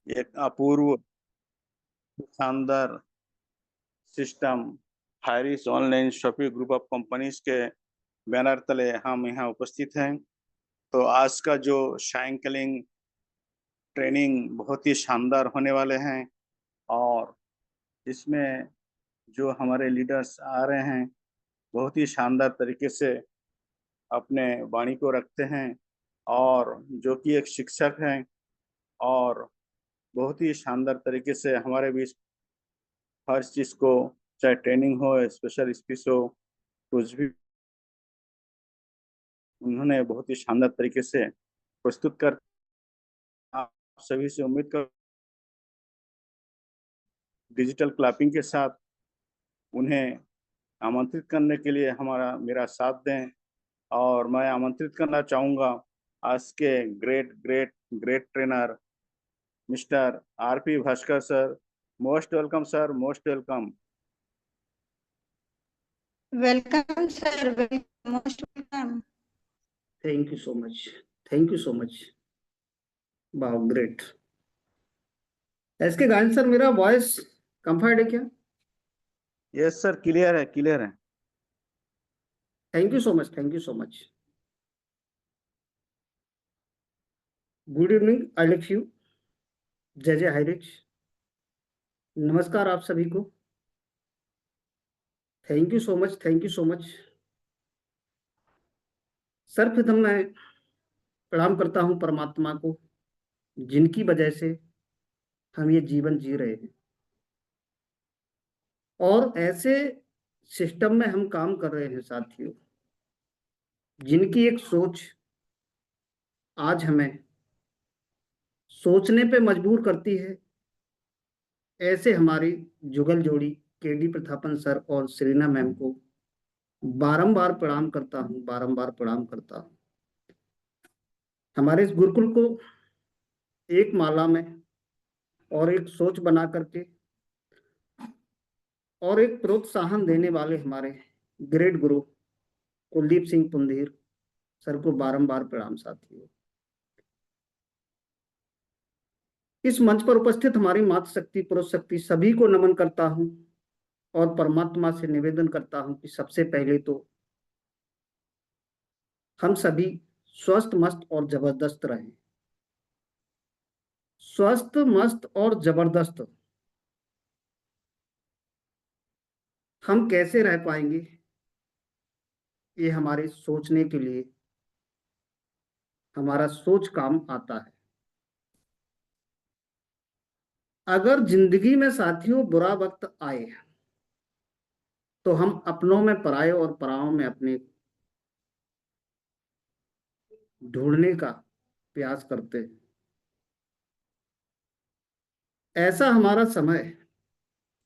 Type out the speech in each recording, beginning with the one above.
एक अपूर्व शानदार सिस्टम हायरिस online shopping group of companies के बैनर तले हम यहाँ उपस्थित हैं। तो आज का जो साइकिलिंग ट्रेनिंग बहुत ही शानदार होने वाले हैं और इसमें जो हमारे लीडर्स आ रहे हैं बहुत ही शानदार तरीके से अपने वाणी को रखते हैं और जो कि एक शिक्षक हैं और बहुत ही शानदार तरीके से हमारे बीच हर चीज़ को, चाहे ट्रेनिंग हो स्पेशल स्पीच हो, कुछ भी उन्होंने बहुत ही शानदार तरीके से प्रस्तुत कर आप सभी से उम्मीद कर डिजिटल क्लैपिंग के साथ उन्हें आमंत्रित करने के लिए हमारा मेरा साथ दें। और मैं आमंत्रित करना चाहूँगा आज के great great great trainer mister RP. Bhaskar sir. Most welcome sir, most welcome. Welcome, sir. Most welcome. Thank you so much. Thank you so much. Wow, great. SK Gayan sir, मेरा वॉइस कंफर्ट है क्या? यस सर, क्लियर है, clear है। Thank you so much, thank you so much. Good evening all of you. जय जय HiRich. नमस्कार आप सभी को। Thank you so much, thank you so much. सर्वप्रथम मैं प्रणाम करता हूं परमात्मा को, जिनकी वजह से हम ये जीवन जी रहे हैं और ऐसे सिस्टम में हम काम कर रहे हैं साथियों, जिनकी एक सोच आज हमें सोचने पे मजबूर करती है। ऐसे हमारी जुगल जोड़ी केडी प्रथापन सर और सेलिना मैम को बारंबार प्रणाम करता हूं, बारंबार प्रणाम करता हूं। हमारे इस गुरुकुल को एक माला में और एक सोच बना करके और एक प्रोत्साहन देने वाले हमारे ग्रेट गुरु कुलदीप सिंह पुंधीर सर को बारंबार प्रणाम साथियों। इस मंच पर उपस्थित हमारी मातृशक्ति, पुरुष शक्ति सभी को नमन करता हूं और परमात्मा से निवेदन करता हूं कि सबसे पहले तो हम सभी स्वस्थ, मस्त और जबरदस्त रहें। स्वस्थ, मस्त और जबरदस्त हम कैसे रह पाएंगे, ये हमारे सोचने के लिए हमारा सोच काम आता है। अगर जिंदगी में साथियों बुरा वक्त आए तो हम अपनों में पराये और पराओं में अपने ढूंढने का प्रयास करते हैं। ऐसा हमारा समय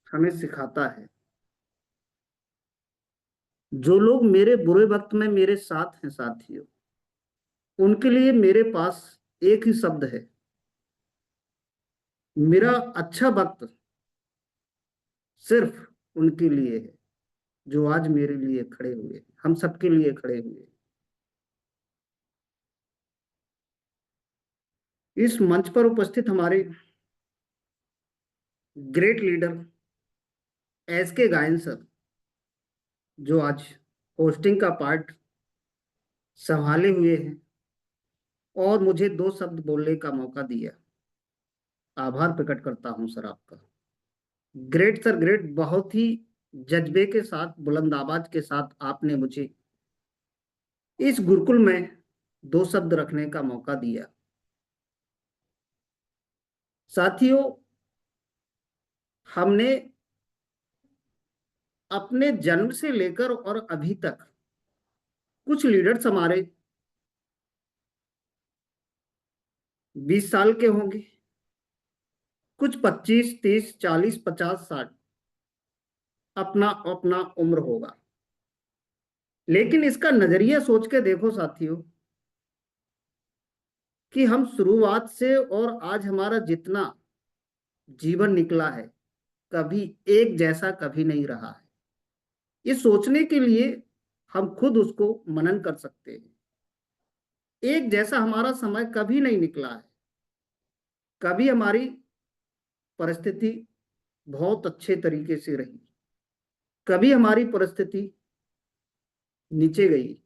हमें सिखाता है। जो लोग मेरे बुरे वक्त में मेरे साथ हैं साथियों, उनके लिए मेरे पास एक ही शब्द है, मेरा अच्छा वक्त सिर्फ उनके लिए है जो आज मेरे लिए खड़े हुए, हम सबके लिए खड़े हुए। इस मंच पर उपस्थित हमारे great leader SK Gayan sir, जो आज होस्टिंग का पार्ट संभाले हुए हैं और मुझे 2 शब्द बोलने का मौका दिया, आभार प्रकट करता हूं सर आपका। Great sir, great. बहुत ही जज्बे के साथ, बुलंद आवाज के साथ आपने मुझे इस गुरुकुल में 2 शब्द रखने का मौका दिया। साथियों, हमने अपने जन्म से लेकर और अभी तक कुछ लीडर्स हमारे 20 साल के होंगे, कुछ 25, 30, 40, 50, 60, अपना अपना उम्र होगा। लेकिन इसका नजरिया सोच के देखो साथियों कि हम शुरुआत से और आज हमारा जितना जीवन निकला है, कभी एक जैसा कभी नहीं रहा है। ये सोचने के लिए हम खुद उसको मनन कर सकते हैं। एक जैसा हमारा समय कभी नहीं निकला है। कभी हमारी परिस्थिति बहुत अच्छे तरीके से रही, कभी हमारी परिस्थिति नीचे गई।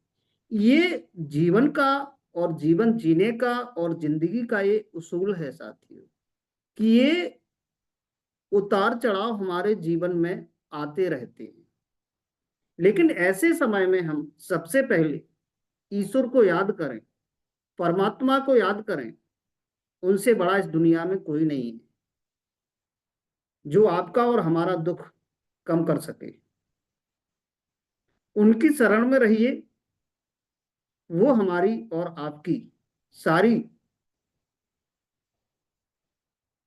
ये जीवन का और जीवन जीने का और जिंदगी का ये उसूल है साथियों, कि ये उतार चढ़ाव हमारे जीवन में आते रहते हैं। लेकिन ऐसे समय में हम सबसे पहले ईश्वर को याद करें, परमात्मा को याद करें। उनसे बड़ा इस दुनिया में कोई नहीं है जो आपका और हमारा दुख कम कर सके। उनकी शरण में रहिए, वो हमारी और आपकी सारी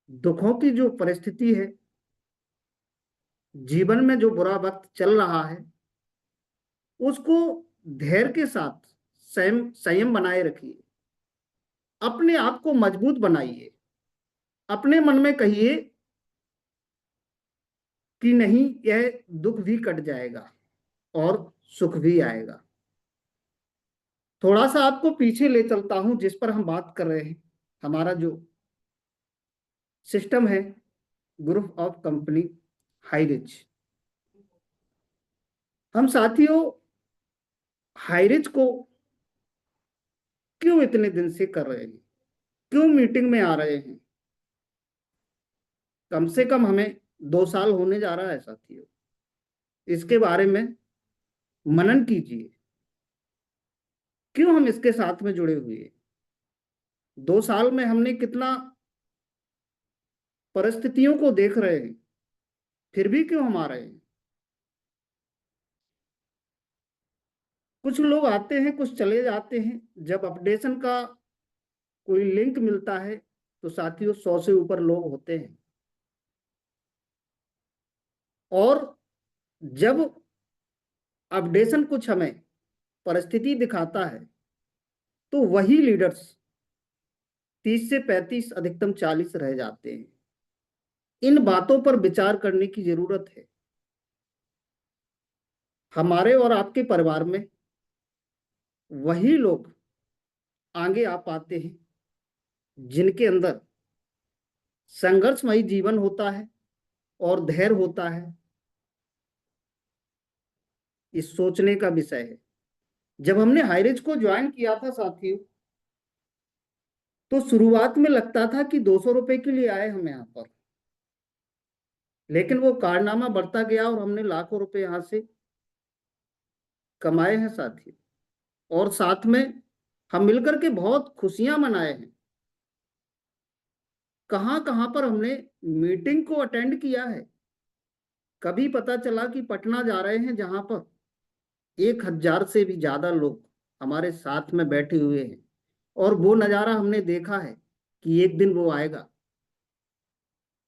दुखों की जो परिस्थिति है, जीवन में जो बुरा वक्त चल रहा है, उसको धैर्य के साथ संयम बनाए रखिए, अपने आप को मजबूत बनाइए, अपने मन में कहिए कि नहीं, यह दुख भी कट जाएगा और सुख भी आएगा। थोड़ा सा आपको पीछे ले चलता हूं, जिस पर हम बात कर रहे हैं, हमारा जो सिस्टम है ग्रुप ऑफ कंपनी हाईरिच। हम साथियों हाईरिच को क्यों इतने दिन से कर रहे हैं, क्यों मीटिंग में आ रहे हैं? कम से कम हमें 2 साल होने जा रहा है साथियों। इसके बारे में मनन कीजिए, क्यों हम इसके साथ में जुड़े हुए। 2 साल में हमने कितना परिस्थितियों को देख रहे हैं, फिर भी क्यों हम आ रहे हैं? कुछ लोग आते हैं, कुछ चले जाते हैं। जब अपडेशन का कोई लिंक मिलता है तो साथियों 100 से ऊपर लोग होते हैं, और जब अपडेशन कुछ हमें परिस्थिति दिखाता है तो वही लीडर्स 30 से 35, अधिकतम 40 रह जाते हैं। इन बातों पर विचार करने की जरूरत है। हमारे और आपके परिवार में वही लोग आगे आ पाते हैं जिनके अंदर संघर्षमयी जीवन होता है और धैर्य होता है। इस सोचने का विषय है। जब हमने हाईरिच को ज्वाइन किया था साथियों, तो शुरुआत में लगता था कि 200 रुपए के लिए आए हम यहाँ पर, लेकिन वो कारनामा बढ़ता गया और हमने लाखों रुपए यहाँ से कमाए हैं साथियों। और साथ में हम मिलकर के बहुत खुशियां मनाए हैं। कहां कहां पर हमने मीटिंग को अटेंड किया है। कभी पता चला कि पटना जा रहे हैं, जहां पर 1000 से भी ज्यादा लोग हमारे साथ में बैठे हुए हैं, और वो नजारा हमने देखा है कि एक दिन वो आएगा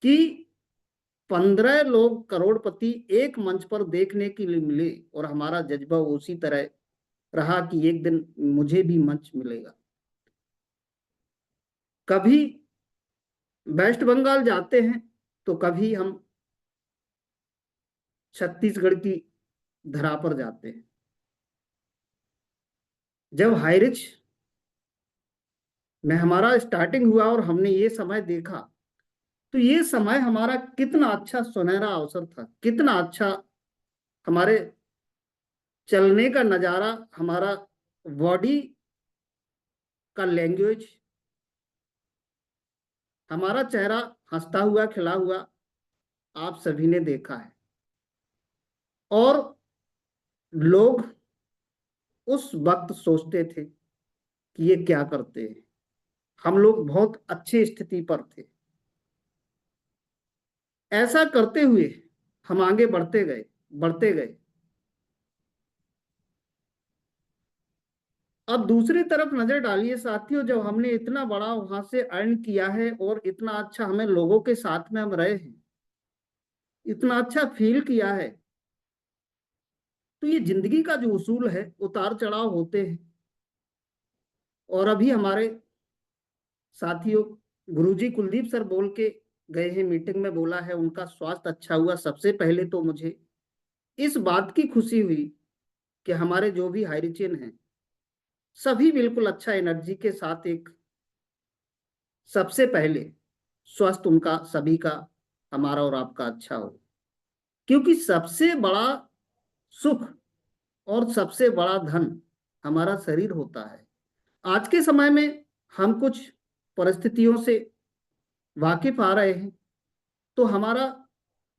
कि 15 लोग करोड़पति एक मंच पर देखने के लिए मिले, और हमारा जज्बा उसी तरह रहा कि एक दिन मुझे भी मंच मिलेगा। कभी वेस्ट बंगाल जाते हैं तो कभी हम छत्तीसगढ़ की धरा पर जाते हैं। जब हाईरिच में हमारा स्टार्टिंग हुआ और हमने ये समय देखा, तो ये समय हमारा कितना अच्छा सुनहरा अवसर था, कितना अच्छा हमारे चलने का नजारा, हमारा बॉडी का लैंग्वेज, हमारा चेहरा हंसता हुआ खिला हुआ आप सभी ने देखा है। और लोग उस वक्त सोचते थे कि ये क्या करते हैं। हम लोग बहुत अच्छी स्थिति पर थे। ऐसा करते हुए हम आगे बढ़ते गए, बढ़ते गए। अब दूसरी तरफ नजर डालिए साथियों, जब हमने इतना बड़ा वहां से अर्न किया है और इतना अच्छा हमें लोगों के साथ में हम रहे हैं, इतना अच्छा फील किया है, तो ये जिंदगी का जो उसूल है, उतार चढ़ाव होते हैं। और अभी हमारे साथियों गुरुजी कुलदीप सर बोल के गए हैं, मीटिंग में बोला है उनका स्वास्थ्य अच्छा हुआ। सबसे पहले तो मुझे इस बात की खुशी हुई कि हमारे जो भी हाईरिचियन हैं सभी बिल्कुल अच्छा एनर्जी के साथ, एक सबसे पहले स्वस्थ उनका सभी का हमारा और आपका अच्छा हो, क्योंकि सबसे बड़ा सुख और सबसे बड़ा धन हमारा शरीर होता है। आज के समय में हम कुछ परिस्थितियों से वाकिफ आ रहे हैं, तो हमारा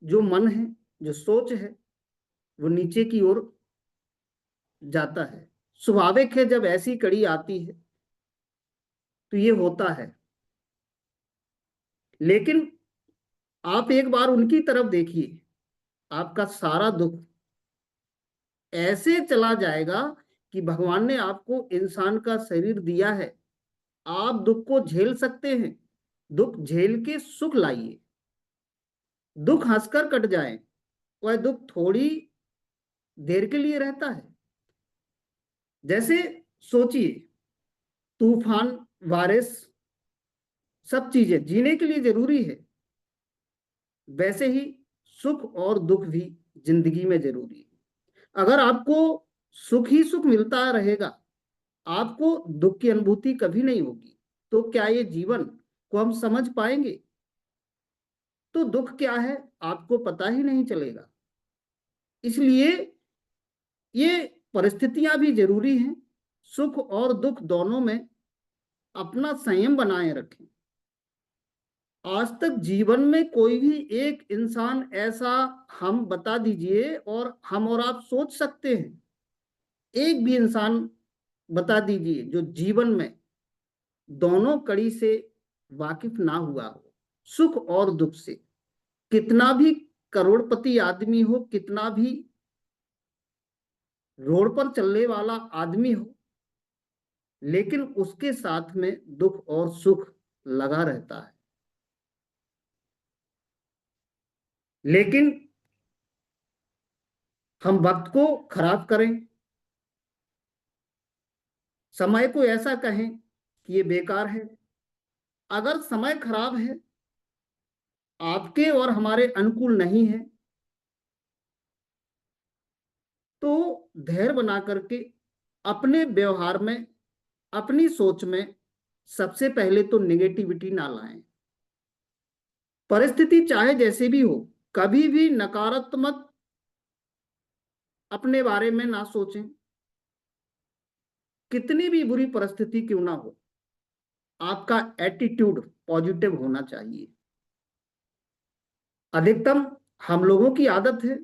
जो मन है, जो सोच है, वो नीचे की ओर जाता है। स्वाभाविक है, जब ऐसी कड़ी आती है तो ये होता है। लेकिन आप एक बार उनकी तरफ देखिए, आपका सारा दुख ऐसे चला जाएगा कि भगवान ने आपको इंसान का शरीर दिया है, आप दुख को झेल सकते हैं। दुख झेल के सुख लाइए। दुख हंसकर कट जाए, वह दुख थोड़ी देर के लिए रहता है। जैसे सोचिए, तूफान, बारिश, सब चीजें जीने के लिए जरूरी है, वैसे ही सुख और दुख भी जिंदगी में जरूरी है। अगर आपको सुख ही सुख मिलता रहेगा, आपको दुख की अनुभूति कभी नहीं होगी, तो क्या ये जीवन को हम समझ पाएंगे? तो दुख क्या है आपको पता ही नहीं चलेगा। इसलिए ये परिस्थितियां भी जरूरी हैं। सुख और दुख दोनों में अपना संयम बनाए रखें। आज तक जीवन में कोई भी एक इंसान ऐसा हम बता दीजिए, और हम और आप सोच सकते हैं, एक भी इंसान बता दीजिए जो जीवन में दोनों कड़ी से वाकिफ ना हुआ हो, सुख और दुख से। कितना भी करोड़पति आदमी हो, कितना भी रोड पर चलने वाला आदमी हो, लेकिन उसके साथ में दुख और सुख लगा रहता है। लेकिन हम वक्त को खराब करें, समय को ऐसा कहें कि ये बेकार है। अगर समय खराब है, आपके और हमारे अनुकूल नहीं है, तो धैर्य बना करके अपने व्यवहार में, अपनी सोच में सबसे पहले तो नेगेटिविटी ना लाएं। परिस्थिति चाहे जैसे भी हो, कभी भी नकारात्मक अपने बारे में ना सोचें। कितनी भी बुरी परिस्थिति क्यों ना हो, आपका एटीट्यूड पॉजिटिव होना चाहिए। अधिकतम हम लोगों की आदत है,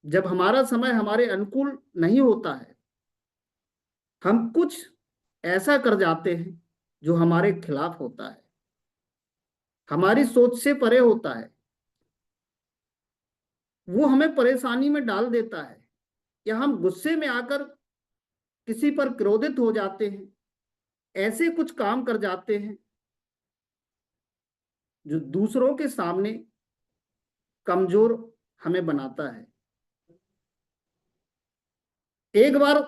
जब हमारा समय हमारे अनुकूल नहीं होता है, हम कुछ ऐसा कर जाते हैं जो हमारे खिलाफ होता है, हमारी सोच से परे होता है, वो हमें परेशानी में डाल देता है, या हम गुस्से में आकर किसी पर क्रोधित हो जाते हैं, ऐसे कुछ काम कर जाते हैं जो दूसरों के सामने कमजोर हमें बनाता है। एक बार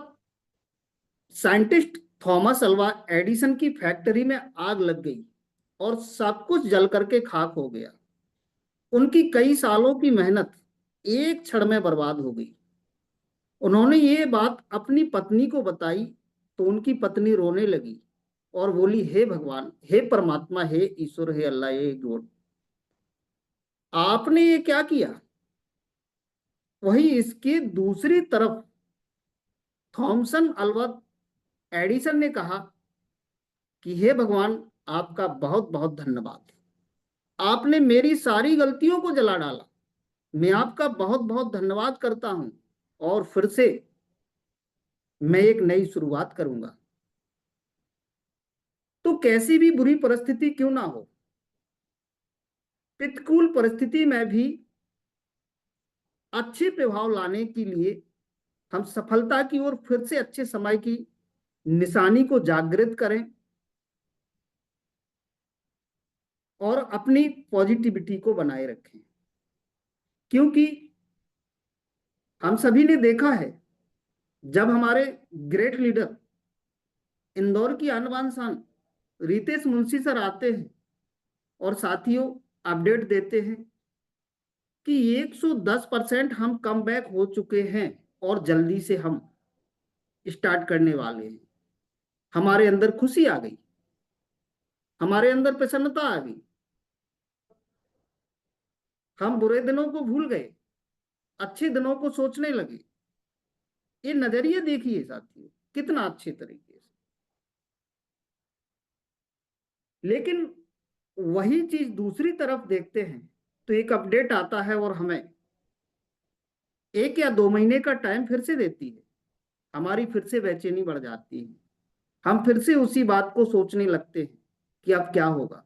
साइंटिस्ट थॉमस अल्वा एडिसन की फैक्ट्री में आग लग गई और सब कुछ जल करके खाक हो गया। उनकी कई सालों की मेहनत एक क्षण में बर्बाद हो गई। उन्होंने ये बात अपनी पत्नी को बताई, तो उनकी पत्नी रोने लगी और बोली, हे भगवान, हे परमात्मा, हे ईश्वर, हे अल्लाह, हे गॉड, आपने ये क्या किया? वही इसके दूसरी तरफ थॉमसन अल्वा एडिसन ने कहा कि हे भगवान, आपका बहुत बहुत धन्यवाद, आपने मेरी सारी गलतियों को जला डाला। मैं आपका बहुत बहुत धन्यवाद करता हूं, और फिर से मैं एक नई शुरुआत करूंगा। तो कैसी भी बुरी परिस्थिति क्यों ना हो, प्रतिकूल परिस्थिति में भी अच्छे प्रभाव लाने के लिए हम सफलता की ओर फिर से अच्छे समय की निशानी को जागृत करें और अपनी पॉजिटिविटी को बनाए रखें। क्योंकि हम सभी ने देखा है, जब हमारे ग्रेट लीडर, इंदौर की आन बान शान रितेश मुंशी सर आते हैं और साथियों अपडेट देते हैं कि 110% हम कम बैक हो चुके हैं और जल्दी से हम स्टार्ट करने वाले हैं, हमारे अंदर खुशी आ गई, हमारे अंदर प्रसन्नता आ गई। हम बुरे दिनों को भूल गए, अच्छे दिनों को सोचने लगे। ये नजरिया देखिए साथियों, कितना अच्छे तरीके से। लेकिन वही चीज दूसरी तरफ देखते हैं तो एक अपडेट आता है और हमें 1 या 2 महीने का टाइम फिर से देती है। हमारी फिर से बेचैनी बढ़ जाती है, हम फिर से उसी बात को सोचने लगते हैं कि अब क्या होगा।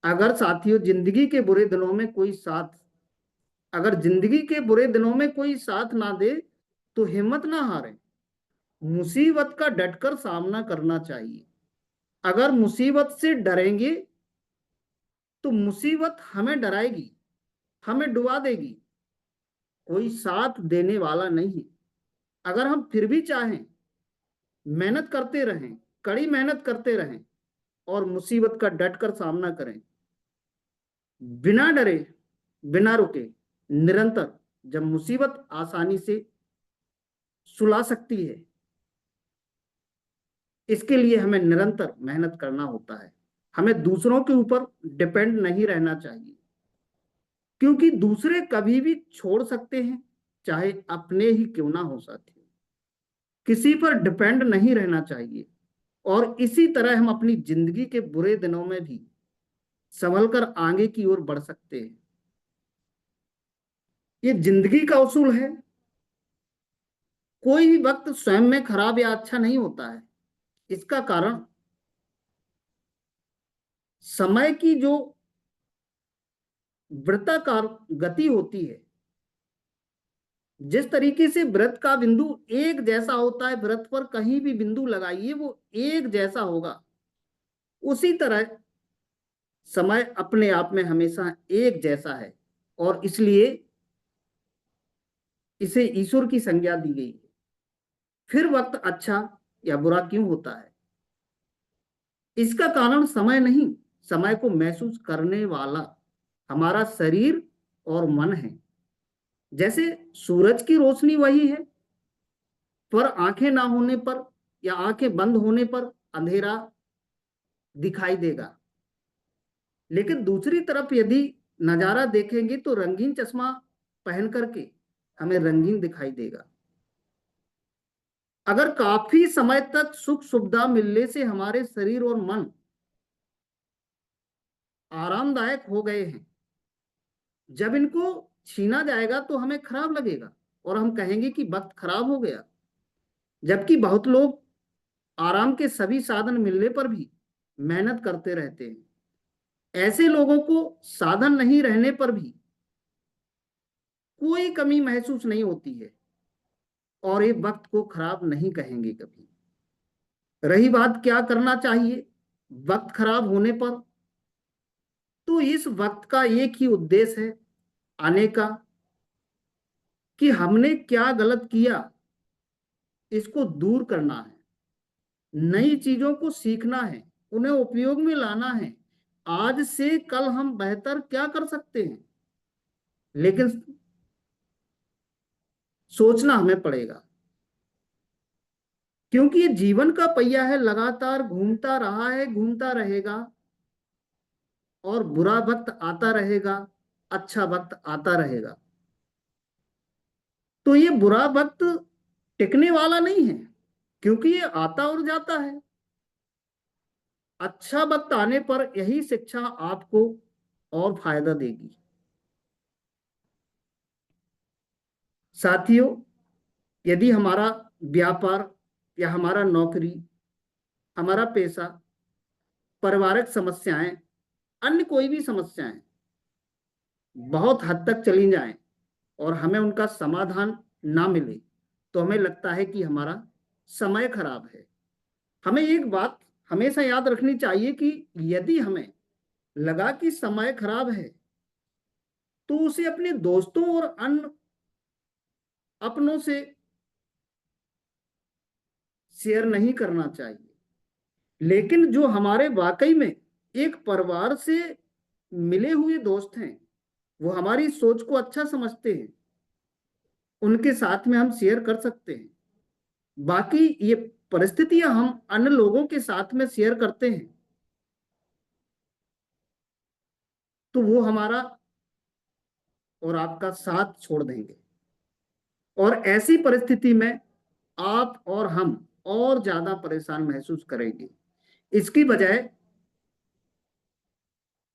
अगर साथियों जिंदगी के बुरे दिनों में कोई साथ अगर जिंदगी के बुरे दिनों में कोई साथ ना दे तो हिम्मत ना हारें, मुसीबत का डटकर सामना करना चाहिए। अगर मुसीबत से डरेंगे तो मुसीबत हमें डराएगी, हमें डुबा देगी, कोई साथ देने वाला नहीं है। अगर हम फिर भी चाहें, मेहनत करते रहें, कड़ी मेहनत करते रहें और मुसीबत का डटकर सामना करें, बिना डरे, बिना रुके, निरंतर, जब मुसीबत आसानी से सुला सकती है, इसके लिए हमें निरंतर मेहनत करना होता है। हमें दूसरों के ऊपर डिपेंड नहीं रहना चाहिए, क्योंकि दूसरे कभी भी छोड़ सकते हैं, चाहे अपने ही क्यों ना हो साथियों। किसी पर डिपेंड नहीं रहना चाहिए और इसी तरह हम अपनी जिंदगी के बुरे दिनों में भी संभल कर आगे की ओर बढ़ सकते हैं। ये जिंदगी का उसूल है। कोई भी वक्त स्वयं में खराब या अच्छा नहीं होता है। इसका कारण समय की जो वृत्ताकार गति होती है, जिस तरीके से वृत्त का बिंदु एक जैसा होता है, वृत्त पर कहीं भी बिंदु लगाइए वो एक जैसा होगा, उसी तरह समय अपने आप में हमेशा एक जैसा है और इसलिए इसे ईश्वर की संज्ञा दी गई है। फिर वक्त अच्छा या बुरा क्यों होता है, इसका कारण समय नहीं, समय को महसूस करने वाला हमारा शरीर और मन है। जैसे सूरज की रोशनी वही है, पर आंखें ना होने पर या आंखें बंद होने पर अंधेरा दिखाई देगा। लेकिन दूसरी तरफ यदि नजारा देखेंगे तो रंगीन चश्मा पहन करके हमें रंगीन दिखाई देगा। अगर काफी समय तक सुख सुविधा मिलने से हमारे शरीर और मन आरामदायक हो गए हैं, जब इनको छीना जाएगा तो हमें खराब लगेगा और हम कहेंगे कि वक्त खराब हो गया। जबकि बहुत लोग आराम के सभी साधन मिलने पर भी मेहनत करते रहते हैं। ऐसे लोगों को साधन नहीं रहने पर भी कोई कमी महसूस नहीं होती है और ये वक्त को खराब नहीं कहेंगे कभी। रही बात क्या करना चाहिए वक्त खराब होने पर, तो इस वक्त का एक ही उद्देश्य है आने का, कि हमने क्या गलत किया इसको दूर करना है, नई चीजों को सीखना है, उन्हें उपयोग में लाना है। आज से कल हम बेहतर क्या कर सकते हैं, लेकिन सोचना हमें पड़ेगा, क्योंकि ये जीवन का पहिया है, लगातार घूमता रहा है, घूमता रहेगा और बुरा वक्त आता रहेगा, अच्छा वक्त आता रहेगा। तो ये बुरा वक्त टिकने वाला नहीं है, क्योंकि ये आता और जाता है। अच्छा वक्त आने पर यही शिक्षा आपको और फायदा देगी। साथियों, यदि हमारा व्यापार या हमारा नौकरी, हमारा पैसा, पारिवारिक समस्याएं, अन्य कोई भी समस्याएं बहुत हद तक चली जाएं और हमें उनका समाधान ना मिले, तो हमें लगता है कि हमारा समय खराब है। हमें एक बात हमेशा याद रखनी चाहिए कि यदि हमें लगा कि समय खराब है तो उसे अपने दोस्तों और अन्य अपनों से शेयर नहीं करना चाहिए। लेकिन जो हमारे वाकई में एक परिवार से मिले हुए दोस्त हैं, वो हमारी सोच को अच्छा समझते हैं, उनके साथ में हम शेयर कर सकते हैं। बाकी ये परिस्थितियां हम अन्य लोगों के साथ में शेयर करते हैं, तो वो हमारा और आपका साथ छोड़ देंगे, और ऐसी परिस्थिति में आप और हम और ज्यादा परेशान महसूस करेंगे। इसकी बजाय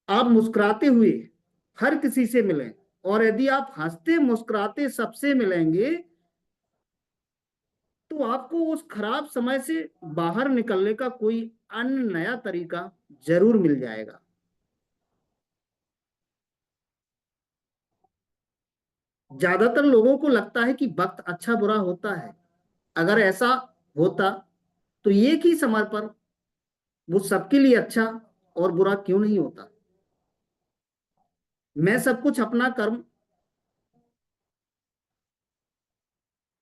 आप मुस्कुराते हुए हर किसी से मिलें, और यदि आप हंसते मुस्कुराते सबसे मिलेंगे तो आपको उस खराब समय से बाहर निकलने का कोई अन्य नया तरीका जरूर मिल जाएगा। ज्यादातर लोगों को लगता है कि वक्त अच्छा बुरा होता है। अगर ऐसा होता तो एक ही समय पर वो सबके लिए अच्छा और बुरा क्यों नहीं होता। मैं सब कुछ अपना कर्म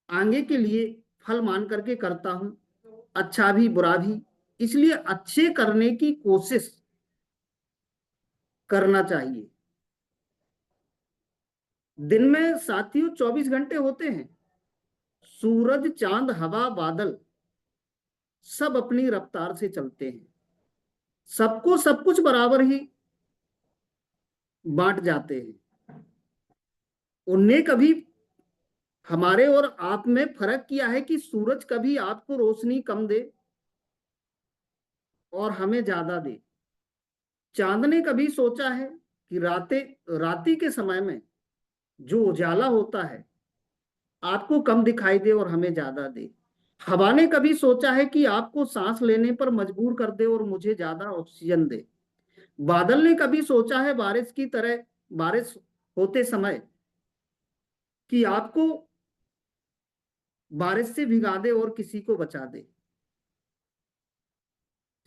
आगे के लिए फल मान करके करता हूं, अच्छा भी बुरा भी। इसलिए अच्छे करने की कोशिश करना चाहिए। दिन में साथियों 24 घंटे होते हैं। सूरज, चांद, हवा, बादल सब अपनी रफ्तार से चलते हैं। सबको सब कुछ बराबर ही बांट जाते हैं। उनने कभी हमारे और आप में फर्क किया है कि सूरज कभी आपको रोशनी कम दे और हमें ज्यादा दे। चांद ने कभी सोचा है कि राती के समय में जो उजाला होता है आपको कम दिखाई दे और हमें ज्यादा दे। हवा ने कभी सोचा है कि आपको सांस लेने पर मजबूर कर दे और मुझे ज्यादा ऑक्सीजन दे। बादल ने कभी सोचा है बारिश की तरह बारिश होते समय कि आपको बारिश से भिगा दे और किसी को बचा दे।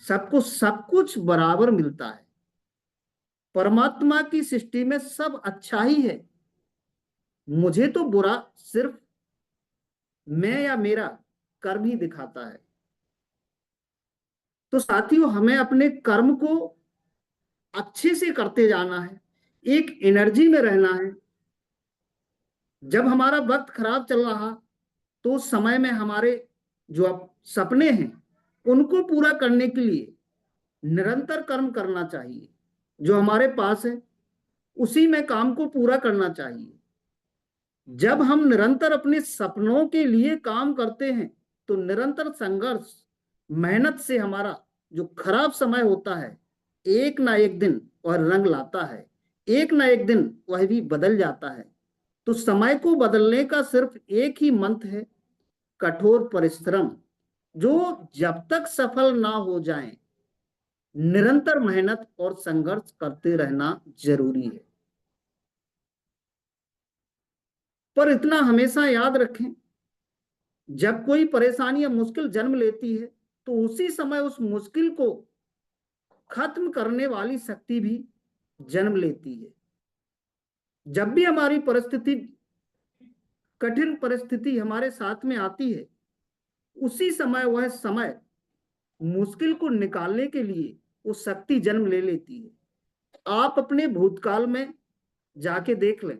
सबको सब कुछ बराबर मिलता है। परमात्मा की सृष्टि में सब अच्छा ही है। मुझे तो बुरा सिर्फ मैं या मेरा कर्म ही दिखाता है। तो साथियों, हमें अपने कर्म को अच्छे से करते जाना है, एक एनर्जी में रहना है। जब हमारा वक्त खराब चल रहा तो उस समय में हमारे जो अब सपने हैं उनको पूरा करने के लिए निरंतर कर्म करना चाहिए। जो हमारे पास है उसी में काम को पूरा करना चाहिए। जब हम निरंतर अपने सपनों के लिए काम करते हैं तो निरंतर संघर्ष मेहनत से हमारा जो खराब समय होता है एक ना एक दिन वह रंग लाता है, एक ना एक दिन वह भी बदल जाता है। तो समय को बदलने का सिर्फ एक ही मंत्र है, कठोर परिश्रम। जो जब तक सफल ना हो जाए निरंतर मेहनत और संघर्ष करते रहना जरूरी है। पर इतना हमेशा याद रखें, जब कोई परेशानी या मुश्किल जन्म लेती है तो उसी समय उस मुश्किल को खत्म करने वाली शक्ति भी जन्म लेती है। जब भी हमारी परिस्थिति कठिन परिस्थिति हमारे साथ में आती है उसी समय वह समय मुश्किल को निकालने के लिए वो शक्ति जन्म ले लेती है। आप अपने भूतकाल में जाके देख लें,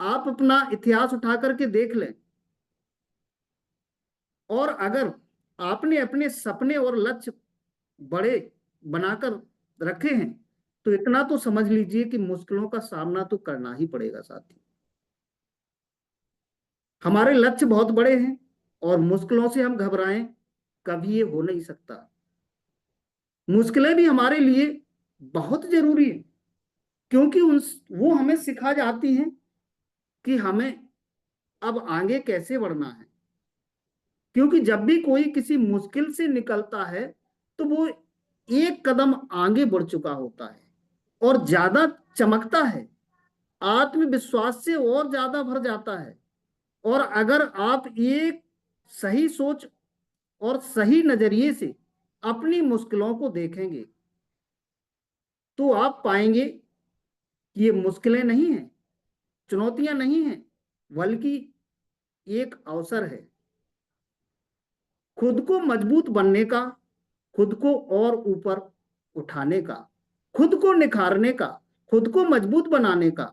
आप अपना इतिहास उठा करके देख लें, और अगर आपने अपने सपने और लक्ष्य बड़े बनाकर रखे हैं तो इतना तो समझ लीजिए कि मुश्किलों का सामना तो करना ही पड़ेगा साथी। हमारे लक्ष्य बहुत बड़े हैं और मुश्किलों से हम घबराएं, कभी ये हो नहीं सकता। मुश्किलें भी हमारे लिए बहुत जरूरी है, क्योंकि वो हमें सिखा जाती हैं कि हमें अब आगे कैसे बढ़ना है। क्योंकि जब भी कोई किसी मुश्किल से निकलता है तो वो एक कदम आगे बढ़ चुका होता है और ज्यादा चमकता है, आत्मविश्वास से और ज्यादा भर जाता है। और अगर आप एक सही सोच और सही नजरिए से अपनी मुश्किलों को देखेंगे तो आप पाएंगे कि ये मुश्किलें नहीं हैं, चुनौतियां नहीं हैं, बल्कि एक अवसर है खुद को मजबूत बनने का, खुद को और ऊपर उठाने का, खुद को निखारने का, खुद को मजबूत बनाने का,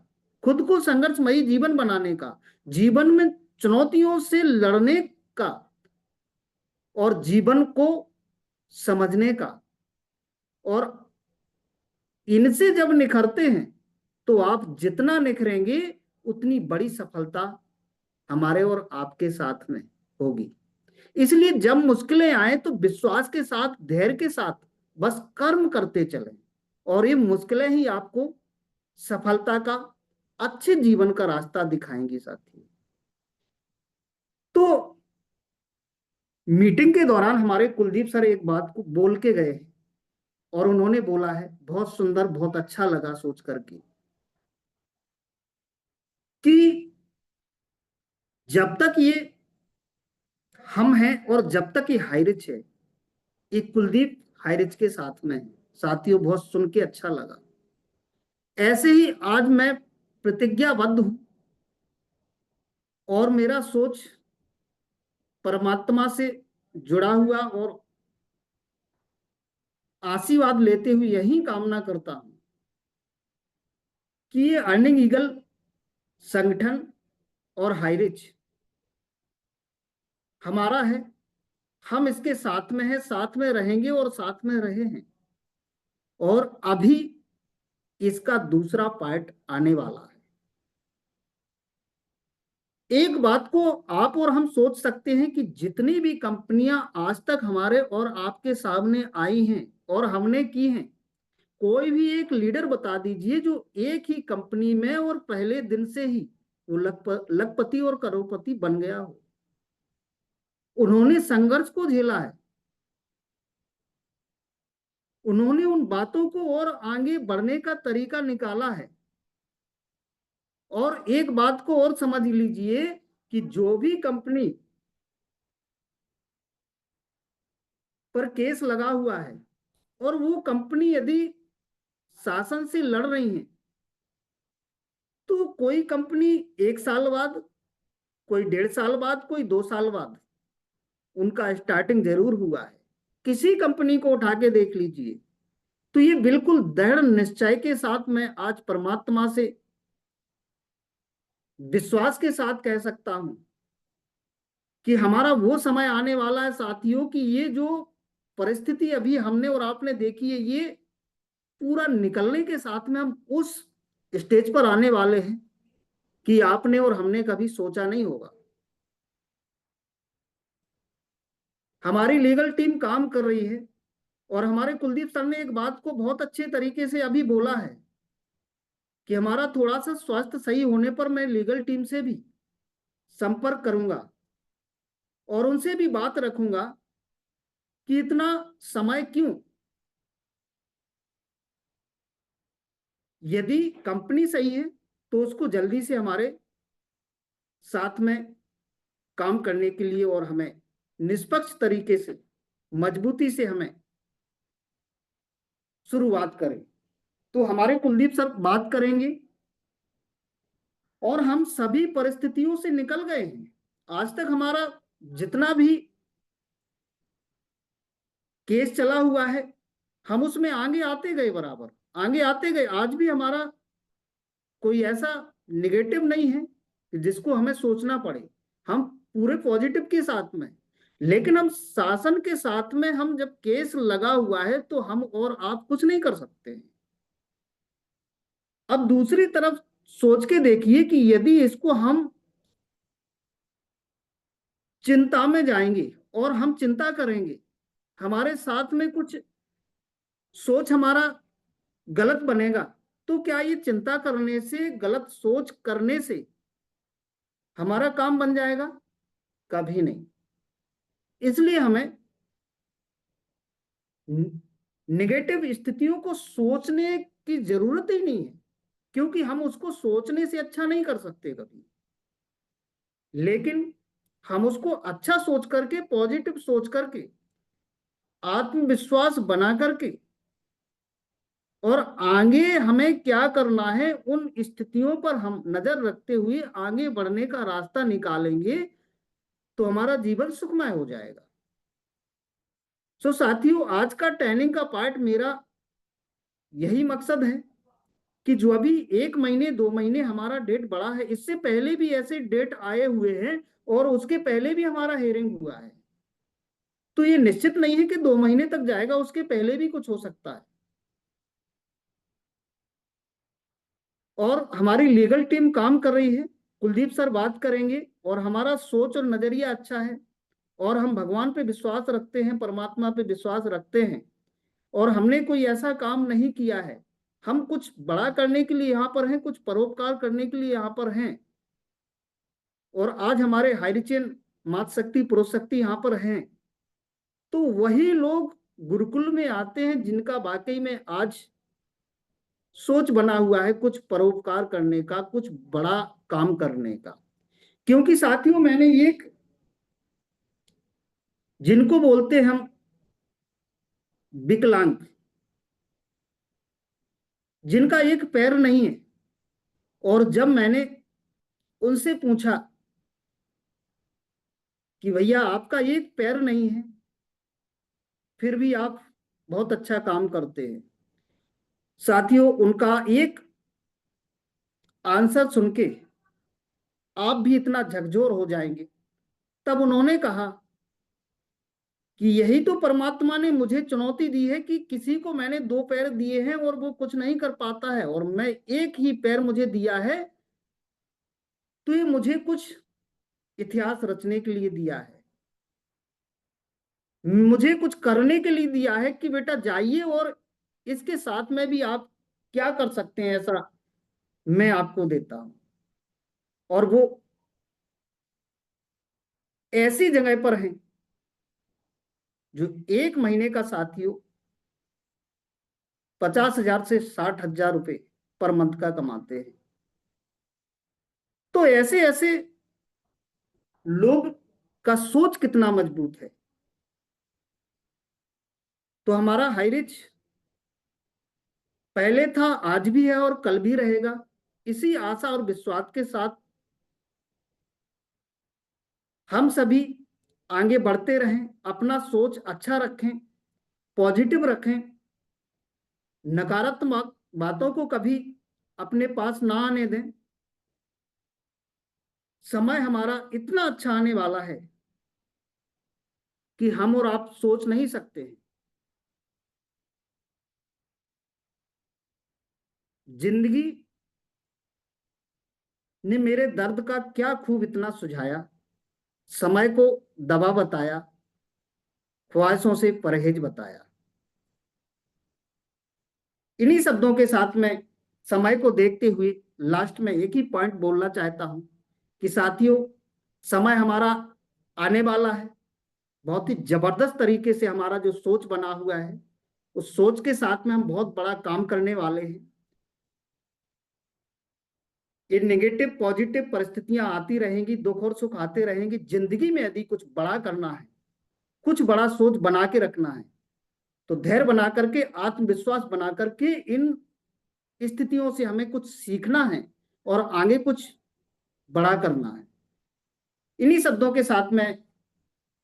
खुद को संघर्षमयी जीवन बनाने का, जीवन में चुनौतियों से लड़ने का और जीवन को समझने का और इनसे जब निखरते हैं तो आप जितना निखरेंगे उतनी बड़ी सफलता हमारे और आपके साथ में होगी। इसलिए जब मुश्किलें आए तो विश्वास के साथ, धैर्य के साथ बस कर्म करते चलें, और ये मुश्किलें ही आपको सफलता का, अच्छे जीवन का रास्ता दिखाएंगी साथियों। तो मीटिंग के दौरान हमारे कुलदीप सर एक बात को बोल के गए और उन्होंने बोला है, बहुत सुंदर, बहुत अच्छा लगा सोच करके, कि जब तक ये हम हैं और जब तक ये हाईरिच है, ये कुलदीप हाईरिच के साथ में है। साथियों, बहुत सुन के अच्छा लगा। ऐसे ही आज मैं प्रतिज्ञाबद्ध हूं और मेरा सोच परमात्मा से जुड़ा हुआ, और आशीर्वाद लेते हुए यही कामना करता हूं कि ये अर्निंग ईगल संगठन और हाईरिच हमारा है, हम इसके साथ में हैं, साथ में रहेंगे और साथ में रहे हैं, और अभी इसका दूसरा पार्ट आने वाला है। एक बात को आप और हम सोच सकते हैं कि जितनी भी कंपनियां आज तक हमारे और आपके सामने आई हैं और हमने की हैं, कोई भी एक लीडर बता दीजिए जो एक ही कंपनी में और पहले दिन से ही वो लखपति और करोड़पति बन गया हो। उन्होंने संघर्ष को झेला है, उन्होंने उन बातों को और आगे बढ़ने का तरीका निकाला है। और एक बात को और समझ लीजिए कि जो भी कंपनी पर केस लगा हुआ है और वो कंपनी यदि शासन से लड़ रही है, तो कोई कंपनी 1 साल बाद, कोई 1.5 साल बाद, कोई 2 साल बाद उनका स्टार्टिंग जरूर हुआ है। किसी कंपनी को उठा के देख लीजिए। तो ये बिल्कुल दृढ़ निश्चय के साथ मैं आज परमात्मा से विश्वास के साथ कह सकता हूं कि हमारा वो समय आने वाला है साथियों, कि ये जो परिस्थिति अभी हमने और आपने देखी है, ये पूरा निकलने के साथ में हम उस स्टेज पर आने वाले हैं कि आपने और हमने कभी सोचा नहीं होगा। हमारी लीगल टीम काम कर रही है, और हमारे कुलदीप सर ने एक बात को बहुत अच्छे तरीके से अभी बोला है कि हमारा थोड़ा सा स्वास्थ्य सही होने पर मैं लीगल टीम से भी संपर्क करूंगा और उनसे भी बात रखूंगा कि इतना समय क्यों। यदि कंपनी सही है तो उसको जल्दी से हमारे साथ में काम करने के लिए और हमें निष्पक्ष तरीके से, मजबूती से हमें शुरुआत करें। तो हमारे कुलदीप सर बात करेंगे, और हम सभी परिस्थितियों से निकल गए हैं। आज तक हमारा जितना भी केस चला हुआ है, हम उसमें आगे आते गए, बराबर आगे आते गए। आज भी हमारा कोई ऐसा निगेटिव नहीं है जिसको हमें सोचना पड़े। हम पूरे पॉजिटिव के साथ में, लेकिन हम शासन के साथ में, हम जब केस लगा हुआ है तो हम और आप कुछ नहीं कर सकते हैं। अब दूसरी तरफ सोच के देखिए कि यदि इसको हम चिंता में जाएंगे और हम चिंता करेंगे, हमारे साथ में कुछ सोच हमारा गलत बनेगा, तो क्या ये चिंता करने से, गलत सोच करने से हमारा काम बन जाएगा? कभी नहीं। इसलिए हमें निगेटिव स्थितियों को सोचने की जरूरत ही नहीं है, क्योंकि हम उसको सोचने से अच्छा नहीं कर सकते कभी। लेकिन हम उसको अच्छा सोच करके, पॉजिटिव सोच करके, आत्मविश्वास बना करके, और आगे हमें क्या करना है उन स्थितियों पर हम नजर रखते हुए आगे बढ़ने का रास्ता निकालेंगे, तो हमारा जीवन सुखमय हो जाएगा। सो साथियों, आज का ट्रेनिंग का पार्ट मेरा यही मकसद है कि जो अभी 1 महीने 2 महीने हमारा डेट बढ़ा है, इससे पहले भी ऐसे डेट आए हुए हैं और उसके पहले भी हमारा हेयरिंग हुआ है। तो ये निश्चित नहीं है कि 2 महीने तक जाएगा, उसके पहले भी कुछ हो सकता है। और हमारी लीगल टीम काम कर रही है, कुलदीप सर बात करेंगे, और हमारा सोच और नजरिया अच्छा है, और हम भगवान पे विश्वास रखते हैं, परमात्मा पे विश्वास रखते हैं, और हमने कोई ऐसा काम नहीं किया है। हम कुछ बड़ा करने के लिए यहाँ पर हैं, कुछ परोपकार करने के लिए यहाँ पर हैं, और आज हमारे हाईरिचेन मातृशक्ति पुरुषशक्ति यहाँ पर हैं। तो वही लोग गुरुकुल में आते हैं जिनका वाकई में आज सोच बना हुआ है कुछ परोपकार करने का, कुछ बड़ा काम करने का। क्योंकि साथियों, मैंने एक, जिनको बोलते हैं हम विकलांग, जिनका एक पैर नहीं है, और जब मैंने उनसे पूछा कि भैया आपका एक पैर नहीं है, फिर भी आप बहुत अच्छा काम करते हैं, साथियों उनका एक आंसर सुन के आप भी इतना झकझोर हो जाएंगे। तब उन्होंने कहा कि यही तो परमात्मा ने मुझे चुनौती दी है कि किसी को मैंने दो पैर दिए हैं और वो कुछ नहीं कर पाता है, और मैं एक ही पैर मुझे दिया है, तो ये मुझे कुछ इतिहास रचने के लिए दिया है, मुझे कुछ करने के लिए दिया है कि बेटा जाइए और इसके साथ में भी आप क्या कर सकते हैं, ऐसा मैं आपको देता हूं। और वो ऐसी जगह पर हैं जो एक महीने का साथियों 50,000 से 60,000 रुपए पर मंथ का कमाते हैं। तो ऐसे ऐसे लोग का सोच कितना मजबूत है। तो हमारा हाईरिच पहले था, आज भी है और कल भी रहेगा। इसी आशा और विश्वास के साथ हम सभी आगे बढ़ते रहें, अपना सोच अच्छा रखें, पॉजिटिव रखें, नकारात्मक बातों को कभी अपने पास ना आने दें। समय हमारा इतना अच्छा आने वाला है कि हम और आप सोच नहीं सकते हैं। जिंदगी ने मेरे दर्द का क्या खूब इतना सुझाया, समय को दवा बताया, ख्वाहिशों से परहेज बताया। इन्हीं शब्दों के साथ में समय को देखते हुए लास्ट में एक ही पॉइंट बोलना चाहता हूं कि साथियों, समय हमारा आने वाला है। बहुत ही जबरदस्त तरीके से हमारा जो सोच बना हुआ है, उस सोच के साथ में हम बहुत बड़ा काम करने वाले हैं। ये नेगेटिव पॉजिटिव परिस्थितियां आती रहेंगी, दुख और सुख आते रहेंगे। जिंदगी में यदि कुछ बड़ा करना है, कुछ बड़ा सोच बना के रखना है, तो धैर्य बना करके, आत्मविश्वास बना करके इन स्थितियों से हमें कुछ सीखना है और आगे कुछ बड़ा करना है। इन्हीं शब्दों के साथ में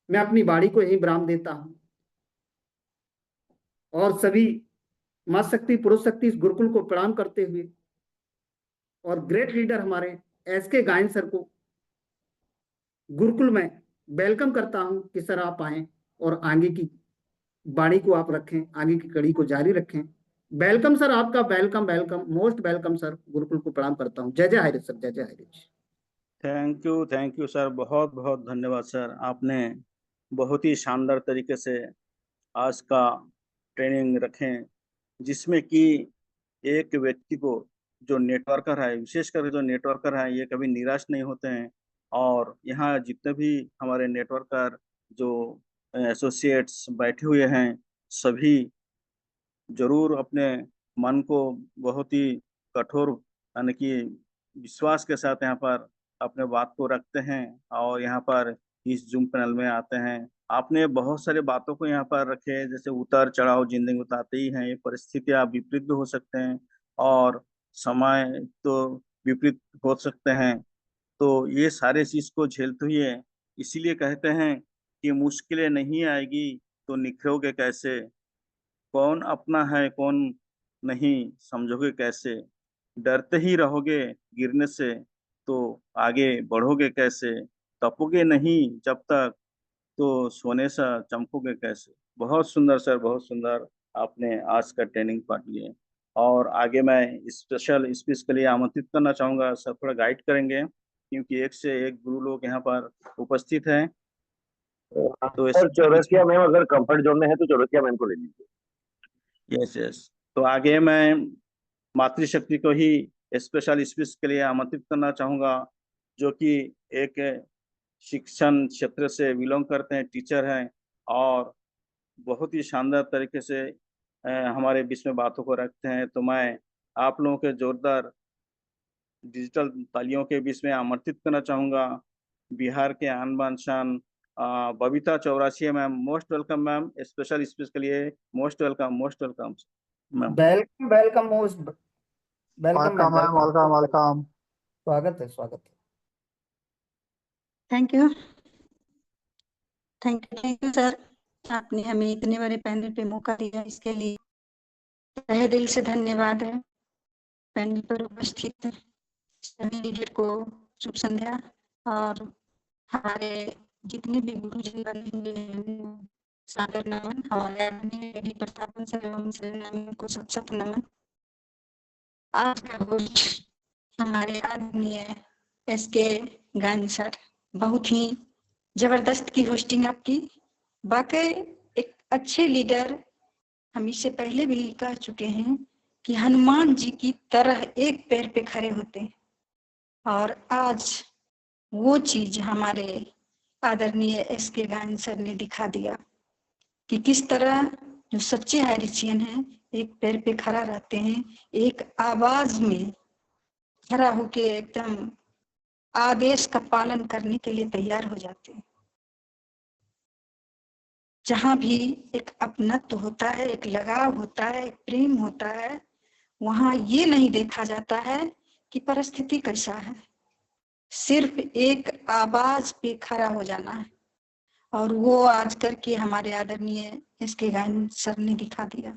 मैं अपनी वाणी को यही विराम देता हूं, और सभी मां शक्ति पुरुष शक्ति इस गुरुकुल को प्रणाम करते हुए, और ग्रेट लीडर हमारे एसके गायन सर को गुरुकुल में वेलकम करता हूं कि सर आप आए और आगे की वाणी को आप रखें, आगे की कड़ी को जारी रखें। वेलकम सर, आपका welcome, welcome, most welcome sir. Gurukul को प्रणाम करता हूं। जय जय हरिश सर, जय जय हरिश। थैंक यू सर, बहुत बहुत धन्यवाद सर। आपने बहुत ही शानदार तरीके से आज का ट्रेनिंग रखें, जिसमें कि एक व्यक्ति को, जो नेटवर्कर है, विशेषकर जो नेटवर्कर है, ये कभी निराश नहीं होते हैं। और यहाँ जितने भी हमारे नेटवर्कर जो एसोसिएट्स बैठे हुए हैं, सभी जरूर अपने मन को बहुत ही कठोर, यानी कि विश्वास के साथ यहाँ पर अपने बात को रखते हैं और यहाँ पर इस जूम पैनल में आते हैं। आपने बहुत सारी बातों को यहाँ पर रखे, जैसे उतार चढ़ाव जिंदगी बताते ही हैं, ये परिस्थितियाँ विपरीत भी हो सकते हैं और समय तो विपरीत हो सकते हैं। तो ये सारे चीज को झेलते हुए, इसीलिए कहते हैं कि मुश्किलें नहीं आएगी तो निखरोगे कैसे, कौन अपना है कौन नहीं समझोगे कैसे, डरते ही रहोगे गिरने से तो आगे बढ़ोगे कैसे, तपोगे नहीं जब तक तो सोने सा चमकोगे कैसे। बहुत सुंदर सर, बहुत सुंदर आपने आज का ट्रेनिंग पार्ट लिया। और आगे मैं स्पेशल स्पीच के लिए आमंत्रित करना चाहूँगा। सर थोड़ा गाइड करेंगे क्योंकि एक से एक गुरु लोग यहाँ पर उपस्थित हैं। तो सर चौरसिया मैम अगर कंफर्ट जोन में है तो चौरसिया मैम को ले लीजिए। यस यस, तो आगे मैं मातृशक्ति को ही स्पेशल स्पीच के लिए आमंत्रित करना चाहूँगा, जो कि एक शिक्षण क्षेत्र से बिलोंग करते हैं, टीचर हैं और बहुत ही शानदार तरीके से हमारे बीच में बातों को रखते हैं। तो मैं आप लोगों के जोरदार डिजिटल तालियों के बीच में आमंत्रित करना चाहूँगा बिहार के आन बान शान Babita Chaurasia ma'am. Most welcome ma'am, special speech के लिए most welcome ma'am. Welcome welcome most welcome ma'am, welcome welcome. स्वागत है स्वागत है। थैंक यू सर, आपने हमें इतने बड़े पैनल पे मौका दिया, इसके लिए तहे दिल से धन्यवाद है। पैनल पर उपस्थित सभी लीडर को शुभ संध्या, और हमारे जितने भी गुरुजन बने हुए हैं सादर नमन। हमारे आदरणीय प्रतापन सर एवं नमन को सत नमन। आज का होस्ट हमारे आदरणीय SK गांधी सर, बहुत ही जबरदस्त की होस्टिंग आपकी। वाकई एक अच्छे लीडर, हम इससे पहले भी कह चुके हैं कि हनुमान जी की तरह एक पैर पे खड़े होते हैं, और आज वो चीज हमारे आदरणीय SK गांधी सर ने दिखा दिया कि किस तरह जो सच्चे हायरिचियन हैं एक पैर पे खड़ा रहते हैं, एक आवाज में खड़ा होके एकदम आदेश का पालन करने के लिए तैयार हो जाते हैं। जहां भी एक अपनत्व होता है, एक लगाव होता है, एक प्रेम होता है, वहां ये नहीं देखा जाता है कि परिस्थिति कैसा है, सिर्फ एक आवाज पे खड़ा हो जाना है। और वो आज करके हमारे आदरणीय SK गांधी सर ने दिखा दिया।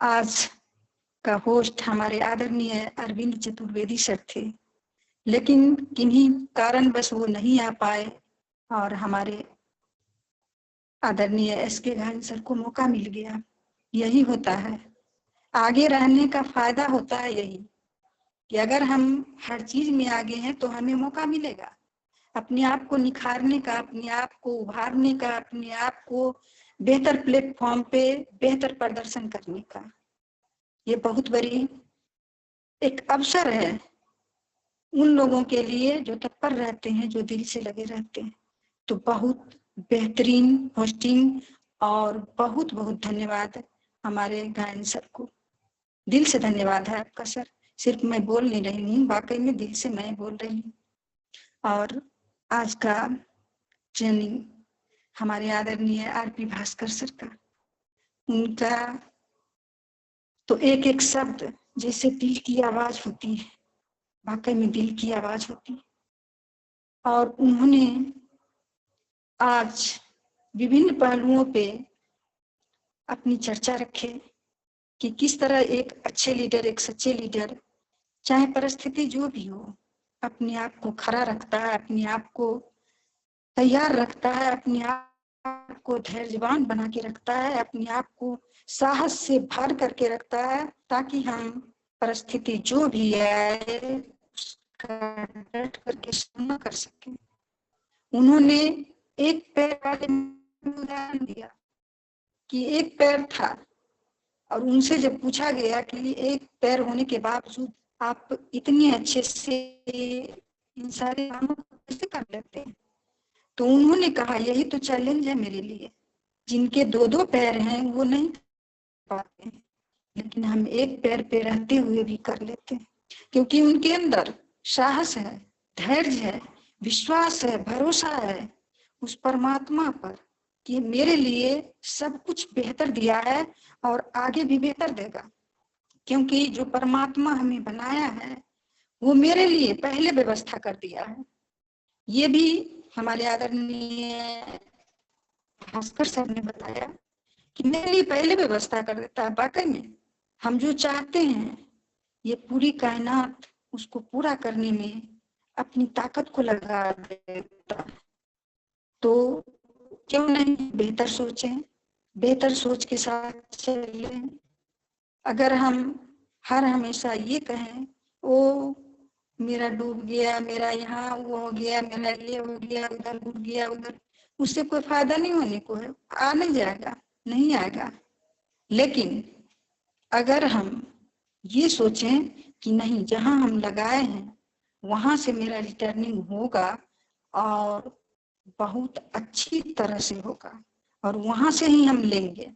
आज का होस्ट हमारे आदरणीय अरविंद चतुर्वेदी सर थे, लेकिन किन्हीं कारणवश वो नहीं आ पाए, और हमारे आदरणीय SK गांधी सर को मौका मिल गया। यही होता है, आगे रहने का फायदा होता है यही कि अगर हम हर चीज में आगे हैं तो हमें मौका मिलेगा अपने आप को निखारने का, अपने आप को उभारने का, अपने आप को बेहतर प्लेटफॉर्म पे बेहतर प्रदर्शन करने का। ये बहुत बड़ी एक अवसर है उन लोगों के लिए जो तत्पर रहते हैं, जो दिल से लगे रहते हैं। तो बहुत बेहतरीन होस्टिंग, और बहुत बहुत धन्यवाद हमारे गायन सर को। दिल से धन्यवाद है आपका सर। सिर्फ मैं बोल नहीं रही हूँ, वाकई में दिल से मैं बोल रही हूँ। और आज का ट्रेनिंग हमारे आदरणीय RP भास्कर सर का, उनका तो एक एक शब्द जैसे दिल की आवाज होती है, वाकई में दिल की आवाज होती है। और उन्होंने आज विभिन्न पहलुओं पे अपनी चर्चा रखे कि किस तरह एक अच्छे लीडर, एक सच्चे लीडर, चाहे परिस्थिति जो भी हो, अपने आप को खड़ा रखता है, अपने आप को तैयार रखता है, अपने आप को धैर्यवान बना के रखता है, अपने आप को साहस से भर करके रखता है, ताकि हम परिस्थिति जो भी आए उसका डट करके सामना कर सके। उन्होंने एक पैर वाले उदाहरण दिया कि एक पैर था, और उनसे जब पूछा गया कि एक पैर होने के बावजूद आप इतने अच्छे से इन सारे कामों को कैसे कर लेते हैं, तो उन्होंने कहा यही तो चैलेंज है मेरे लिए। जिनके दो दो पैर हैं वो नहीं कर पाते हैं, लेकिन हम एक पैर पे रहते हुए भी कर लेते हैं, क्योंकि उनके अंदर साहस है, धैर्य है, विश्वास है, भरोसा है उस परमात्मा पर कि मेरे लिए सब कुछ बेहतर दिया है और आगे भी बेहतर देगा, क्योंकि जो परमात्मा हमें बनाया है वो मेरे लिए पहले व्यवस्था कर दिया है। ये भी हमारे आदरणीय भास्कर सर ने बताया कि मेरे लिए पहले व्यवस्था कर देता है। वाकई में हम जो चाहते हैं ये पूरी कायनात उसको पूरा करने में अपनी ताकत को लगा देता है। तो क्यों नहीं बेहतर सोचें, बेहतर सोच के साथ चलें, अगर हम हर हमेशा ये कहें ओ मेरा डूब गया, मेरा यहाँ वो हो गया, मेरा ये हो गया, उधर डूब गया, उधर, उससे कोई फायदा नहीं होने को है, आ नहीं जाएगा, नहीं आएगा। लेकिन अगर हम ये सोचें कि नहीं, जहां हम लगाए हैं वहां से मेरा रिटर्निंग होगा और बहुत अच्छी तरह से होगा और वहां से ही हम लेंगे,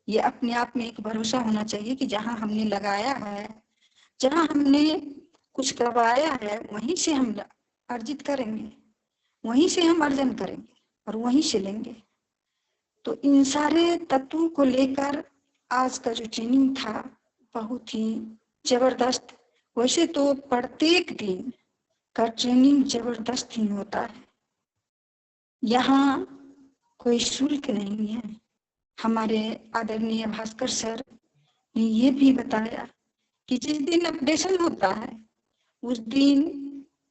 ये अपने आप में एक भरोसा होना चाहिए कि जहां हमने लगाया है, जहां हमने कुछ करवाया है, वहीं से हम अर्जित करेंगे, वहीं से हम अर्जन करेंगे और वहीं से लेंगे। तो इन सारे तत्वों को लेकर आज का जो ट्रेनिंग था बहुत ही जबरदस्त। वैसे तो प्रत्येक दिन का ट्रेनिंग जबरदस्त ही होता है, यहाँ कोई शुल्क नहीं है। हमारे आदरणीय भास्कर सर ने ये भी बताया कि जिस दिन अपडेशन होता है उस दिन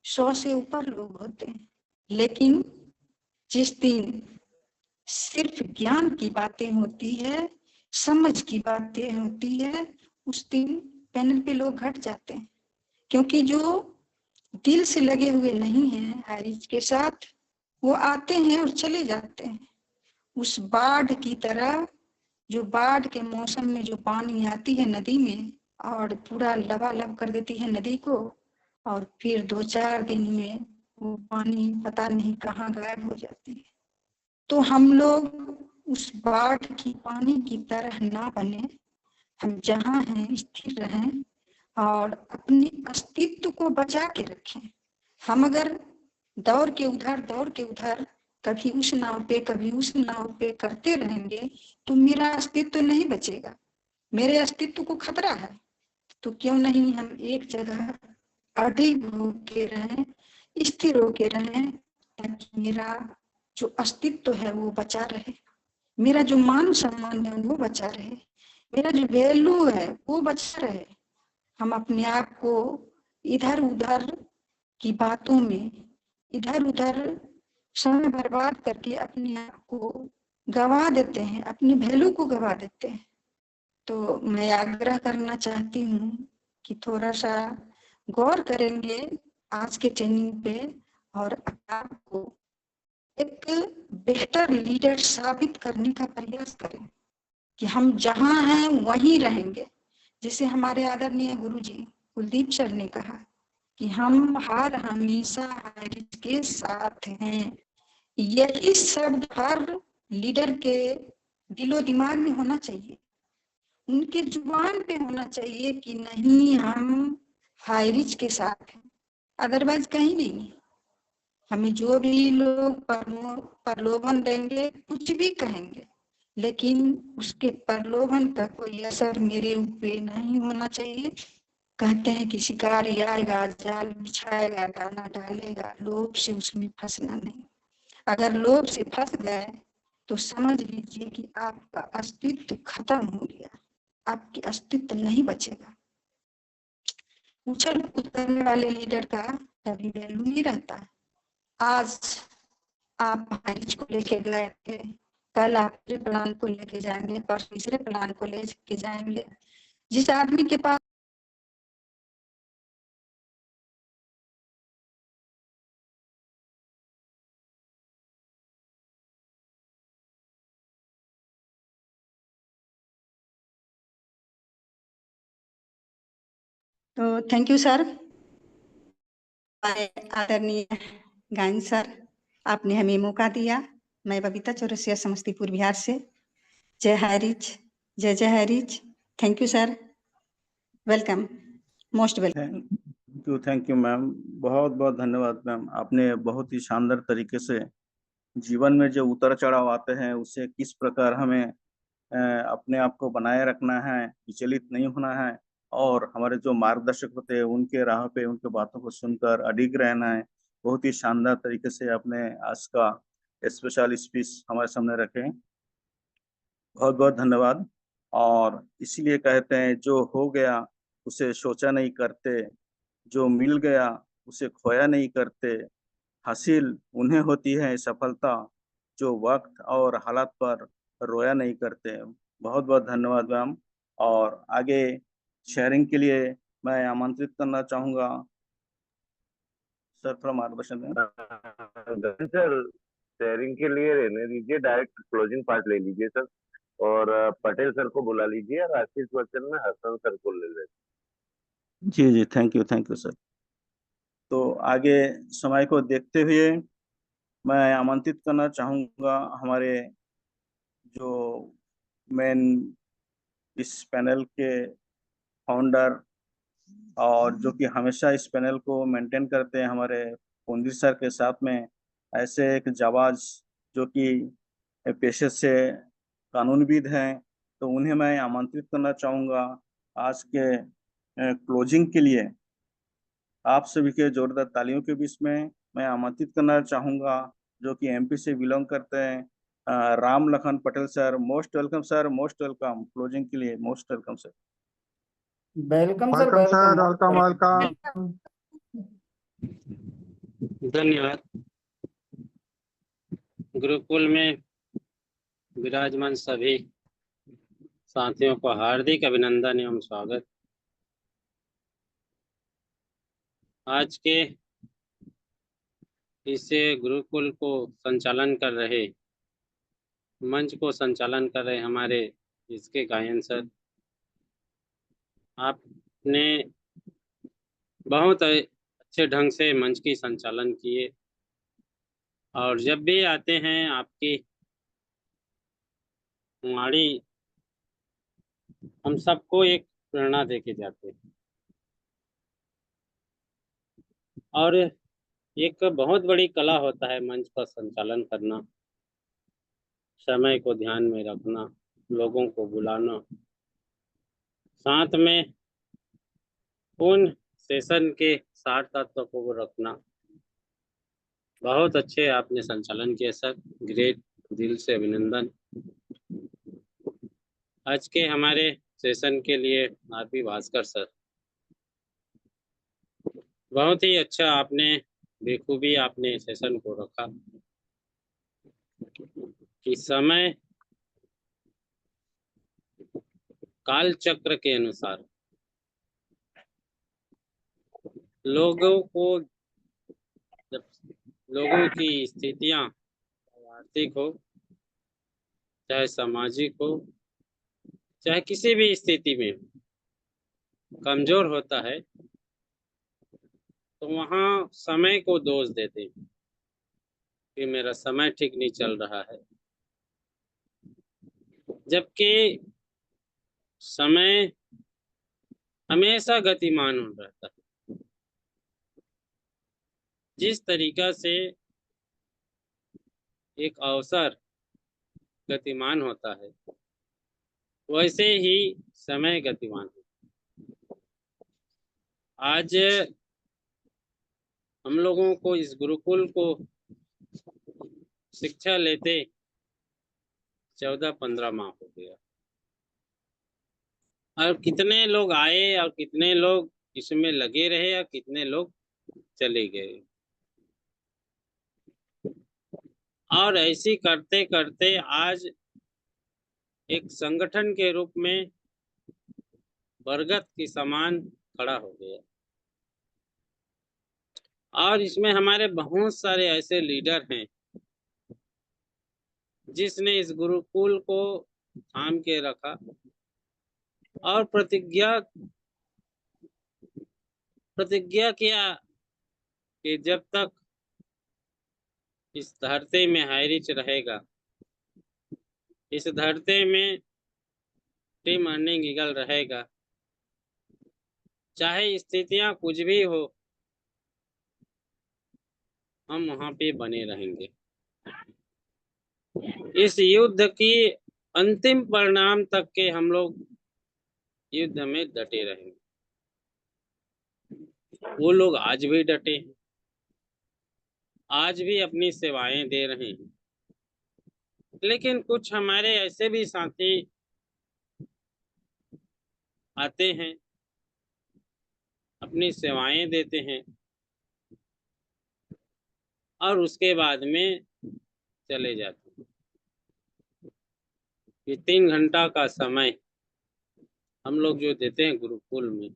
100 से ऊपर लोग होते हैं, लेकिन जिस दिन सिर्फ ज्ञान की बातें होती है, समझ की बातें होती है, उस दिन पैनल पे लोग घट जाते हैं, क्योंकि जो दिल से लगे हुए नहीं हैं हारिज के साथ, वो आते हैं और चले जाते हैं। उस बाढ़ की तरह, जो बाढ़ के मौसम में जो पानी आती है नदी में और पूरा लबालब कर देती है नदी को, और फिर 2-4 दिन में वो पानी पता नहीं कहाँ गायब हो जाती है। तो हम लोग उस बाढ़ की पानी की तरह ना बने, हम जहाँ हैं स्थिर रहें और अपने अस्तित्व को बचा के रखें। हम अगर दौड़ के उधर कभी उस नाव पे कभी उस नाव पे करते रहेंगे तो मेरा अस्तित्व नहीं बचेगा, मेरे अस्तित्व को खतरा है। तो क्यों नहीं हम एक जगह अडिग होके रहें, स्थिर होके रहें, ताकि मेरा जो अस्तित्व है वो बचा रहे, मेरा जो मान सम्मान है वो बचा रहे, मेरा जो वैल्यू है वो बचा रहे। हम अपने आप को इधर उधर की बातों में, इधर उधर समय बर्बाद करके अपने आप को गवा देते हैं, अपनी वैल्यू को गवा देते हैं। तो मैं आग्रह करना चाहती हूँ कि थोड़ा सा गौर करेंगे आज के ट्रेनिंग पे और अपने आप को एक बेहतर लीडर साबित करने का प्रयास करें कि हम जहाँ हैं वहीं रहेंगे। जैसे हमारे आदरणीय गुरुजी कुलदीप सर ने कहा कि हम हर हमेशा हारिज के साथ हैं। यही शब्द हर लीडर के दिलो दिमाग में होना चाहिए, उनके जुबान पे होना चाहिए कि नहीं, हम हारिज के साथ हैं, अदरवाइज कहीं नहीं। हमें जो भी लोग प्रलोभन देंगे, कुछ भी कहेंगे, लेकिन उसके प्रलोभन का कोई असर मेरे ऊपर नहीं होना चाहिए। कहते हैं कि शिकारी आएगा, जाल बिछाएगा, दाना डालेगा, लोभ से उसमें फंसना नहीं। अगर लोभ से फंस गए तो समझ लीजिए कि आपका अस्तित्व खत्म हो गया, आपके अस्तित्व नहीं बचेगा। उछल कूद करने वाले लीडर का कभी वैल्यू नहीं रहता। आज आप हारिज को लेके गए थे, कल आप तीसरे प्लान को लेके जाएंगे, परसों तीसरे प्लान को लेके जाएंगे। जिस आदमी के पास तो थैंक यू सर, आदरणीय गायन सर, आपने हमें मौका दिया। मैं बबीता चौरसिया समस्तीपुर बिहार से। जय हारिज, जय जय हारिज। Thank you sir, welcome, most welcome. Thank you ma'am, बहुत बहुत धन्यवाद मैम। आपने बहुत ही शानदार तरीके से जीवन में जो उतार चढ़ाव आते हैं उससे किस प्रकार हमें अपने आप को बनाए रखना है, विचलित नहीं होना है, और हमारे जो मार्गदर्शक होते हैं उनके राह पे उनके बातों को सुनकर अडिग रहना है, बहुत ही शानदार तरीके से आपने आज का स्पेशल स्पीच हमारे सामने रखे। बहुत बहुत धन्यवाद। और इसीलिए कहते हैं जो हो गया उसे सोचा नहीं करते, जो मिल गया उसे खोया नहीं करते, हासिल उन्हें होती है सफलता जो वक्त और हालात पर रोया नहीं करते। बहुत बहुत धन्यवाद मैम। और आगे शेयरिंग के लिए मैं आमंत्रित करना चाहूंगा। सर थोड़ा मार्गदर्शन दें। सर शेयरिंग के लिए रहने दीजिए, डायरेक्ट क्लोजिंग पार्ट ले लीजिए सर। और पटेल सर को बुला लीजिए और आशीष वचन में हसन सर को ले लेते। जी जी, थैंक यू सर। तो आगे समय को देखते हुए मैं आमंत्रित करना चाहूंगा हमारे जो मेन इस पैनल के फाउंडर और जो कि हमेशा इस पैनल को मेंटेन करते हैं, हमारे पुंदी सर के साथ में ऐसे एक जाबाज जो कि पेशे से कानूनविद हैं, तो उन्हें मैं आमंत्रित करना चाहूँगा आज के क्लोजिंग के लिए। आप सभी के जोरदार तालियों के बीच में मैं आमंत्रित करना चाहूँगा जो कि एमपी से बिलोंग करते हैं, Ram Lakhan Patel sir. Most welcome sir, most welcome closing के लिए, most welcome sir. Welcome sir, welcome sir, welcome. Welcome welcome. धन्यवाद। गुरुकुल में विराजमान सभी साथियों को हार्दिक अभिनंदन एवं स्वागत। आज के इस गुरुकुल को संचालन कर रहे, मंच को संचालन कर रहे हमारे इसके गायन सर, आपने बहुत अच्छे ढंग से मंच की संचालन किए और जब भी आते हैं आपकी वाणी हम सबको एक प्रेरणा देके जाते हैं। और एक बहुत बड़ी कला होता है मंच का संचालन करना, समय को ध्यान में रखना, लोगों को बुलाना, साथ में उन सेशन के सार तत्व को रखना। बहुत अच्छे आपने संचालन किया सर, ग्रेट, दिल से अभिनंदन। आज के हमारे सेशन के लिए आरपी भास्कर सर, बहुत ही अच्छा आपने बेखूबी आपने सेशन को रखा कि समय काल चक्र के अनुसार लोगों को, जब लोगों की स्थितियां आर्थिक हो चाहे सामाजिक हो चाहे किसी भी स्थिति में कमजोर होता है तो वहाँ समय को दोष देते हैं कि मेरा समय ठीक नहीं चल रहा है, जबकि समय हमेशा गतिमान हो रहता है। जिस तरीका से एक अवसर गतिमान होता है वैसे ही समय गतिमान है। आज हम लोगों को इस गुरुकुल को शिक्षा लेते 14-15 माह हो गया और कितने लोग आए और कितने लोग इसमें लगे रहे और कितने लोग चले गए। और ऐसी करते करते आज एक संगठन के रूप में बरगद के समान खड़ा हो गया। और इसमें हमारे बहुत सारे ऐसे लीडर हैं जिसने इस गुरुकुल को थाम के रखा और प्रतिज्ञा किया कि जब तक इस धरती में हाईरिच रहेगा, इस धरती में टीम अर्निंग ईगल रहेगा, चाहे स्थितियां कुछ भी हो, हम वहां पे बने रहेंगे। इस युद्ध की अंतिम परिणाम तक के हम लोग युद्ध में डटे रहेंगे। वो लोग आज भी डटे हैं, आज भी अपनी सेवाएं दे रहे हैं। लेकिन कुछ हमारे ऐसे भी साथी आते हैं, अपनी सेवाएं देते हैं और उसके बाद में चले जाते हैं। ये 3 घंटा का समय हम लोग जो देते हैं गुरुकुल में,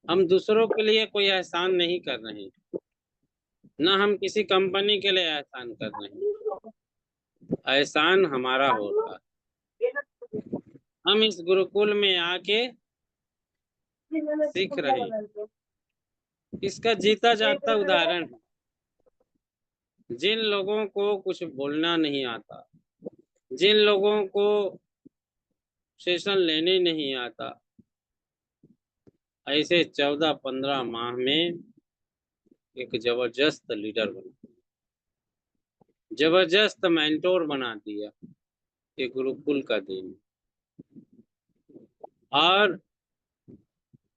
हम दूसरों के लिए कोई एहसान नहीं कर रहे हैं, न हम किसी कंपनी के लिए एहसान कर रहे हैं, एहसान हमारा होता है। हम इस गुरुकुल में आके सीख रहे हैं। इसका जीता जागता उदाहरण है, जिन लोगों को कुछ बोलना नहीं आता, जिन लोगों को सेशन लेने नहीं आता, ऐसे 14-15 माह में एक जबरदस्त लीडर बना, जबरदस्त मेंटोर बना दिया, ये गुरुकुल का दिन। और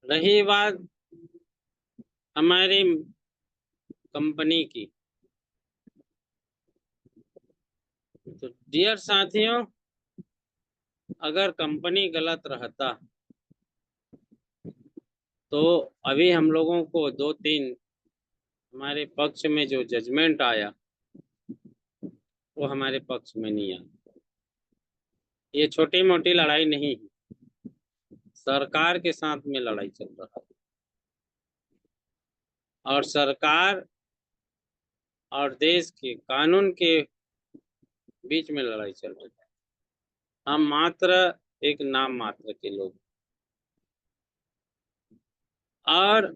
रही बात हमारी कंपनी की, तो डियर साथियों, अगर कंपनी गलत रहता तो अभी हम लोगों को 2-3 हमारे पक्ष में जो जजमेंट आया वो हमारे पक्ष में नहीं आया। ये छोटी मोटी लड़ाई नहीं है, सरकार के साथ में लड़ाई चल रहा है, और सरकार और देश के कानून के बीच में लड़ाई चल रही है। हम मात्र एक नाम मात्र के लोग, और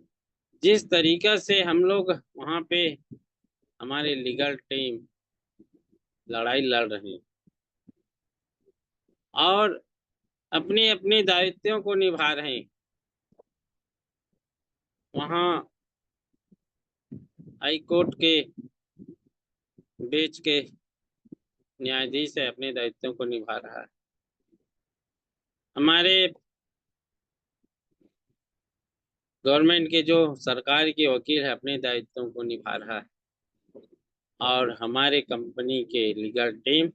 जिस तरीका से हम लोग वहाँ पे हमारे लीगल टीम लड़ाई लड़ रहे हैं और अपनी अपनी दायित्वों को निभा रहे हैं, वहाँ हाई कोर्ट के बेंच के न्यायाधीश है, अपने दायित्वों को निभा रहा है। हमारे गवर्नमेंट के जो सरकार के वकील है अपने दायित्वों को निभा रहा है, और हमारे कंपनी के लीगल टीम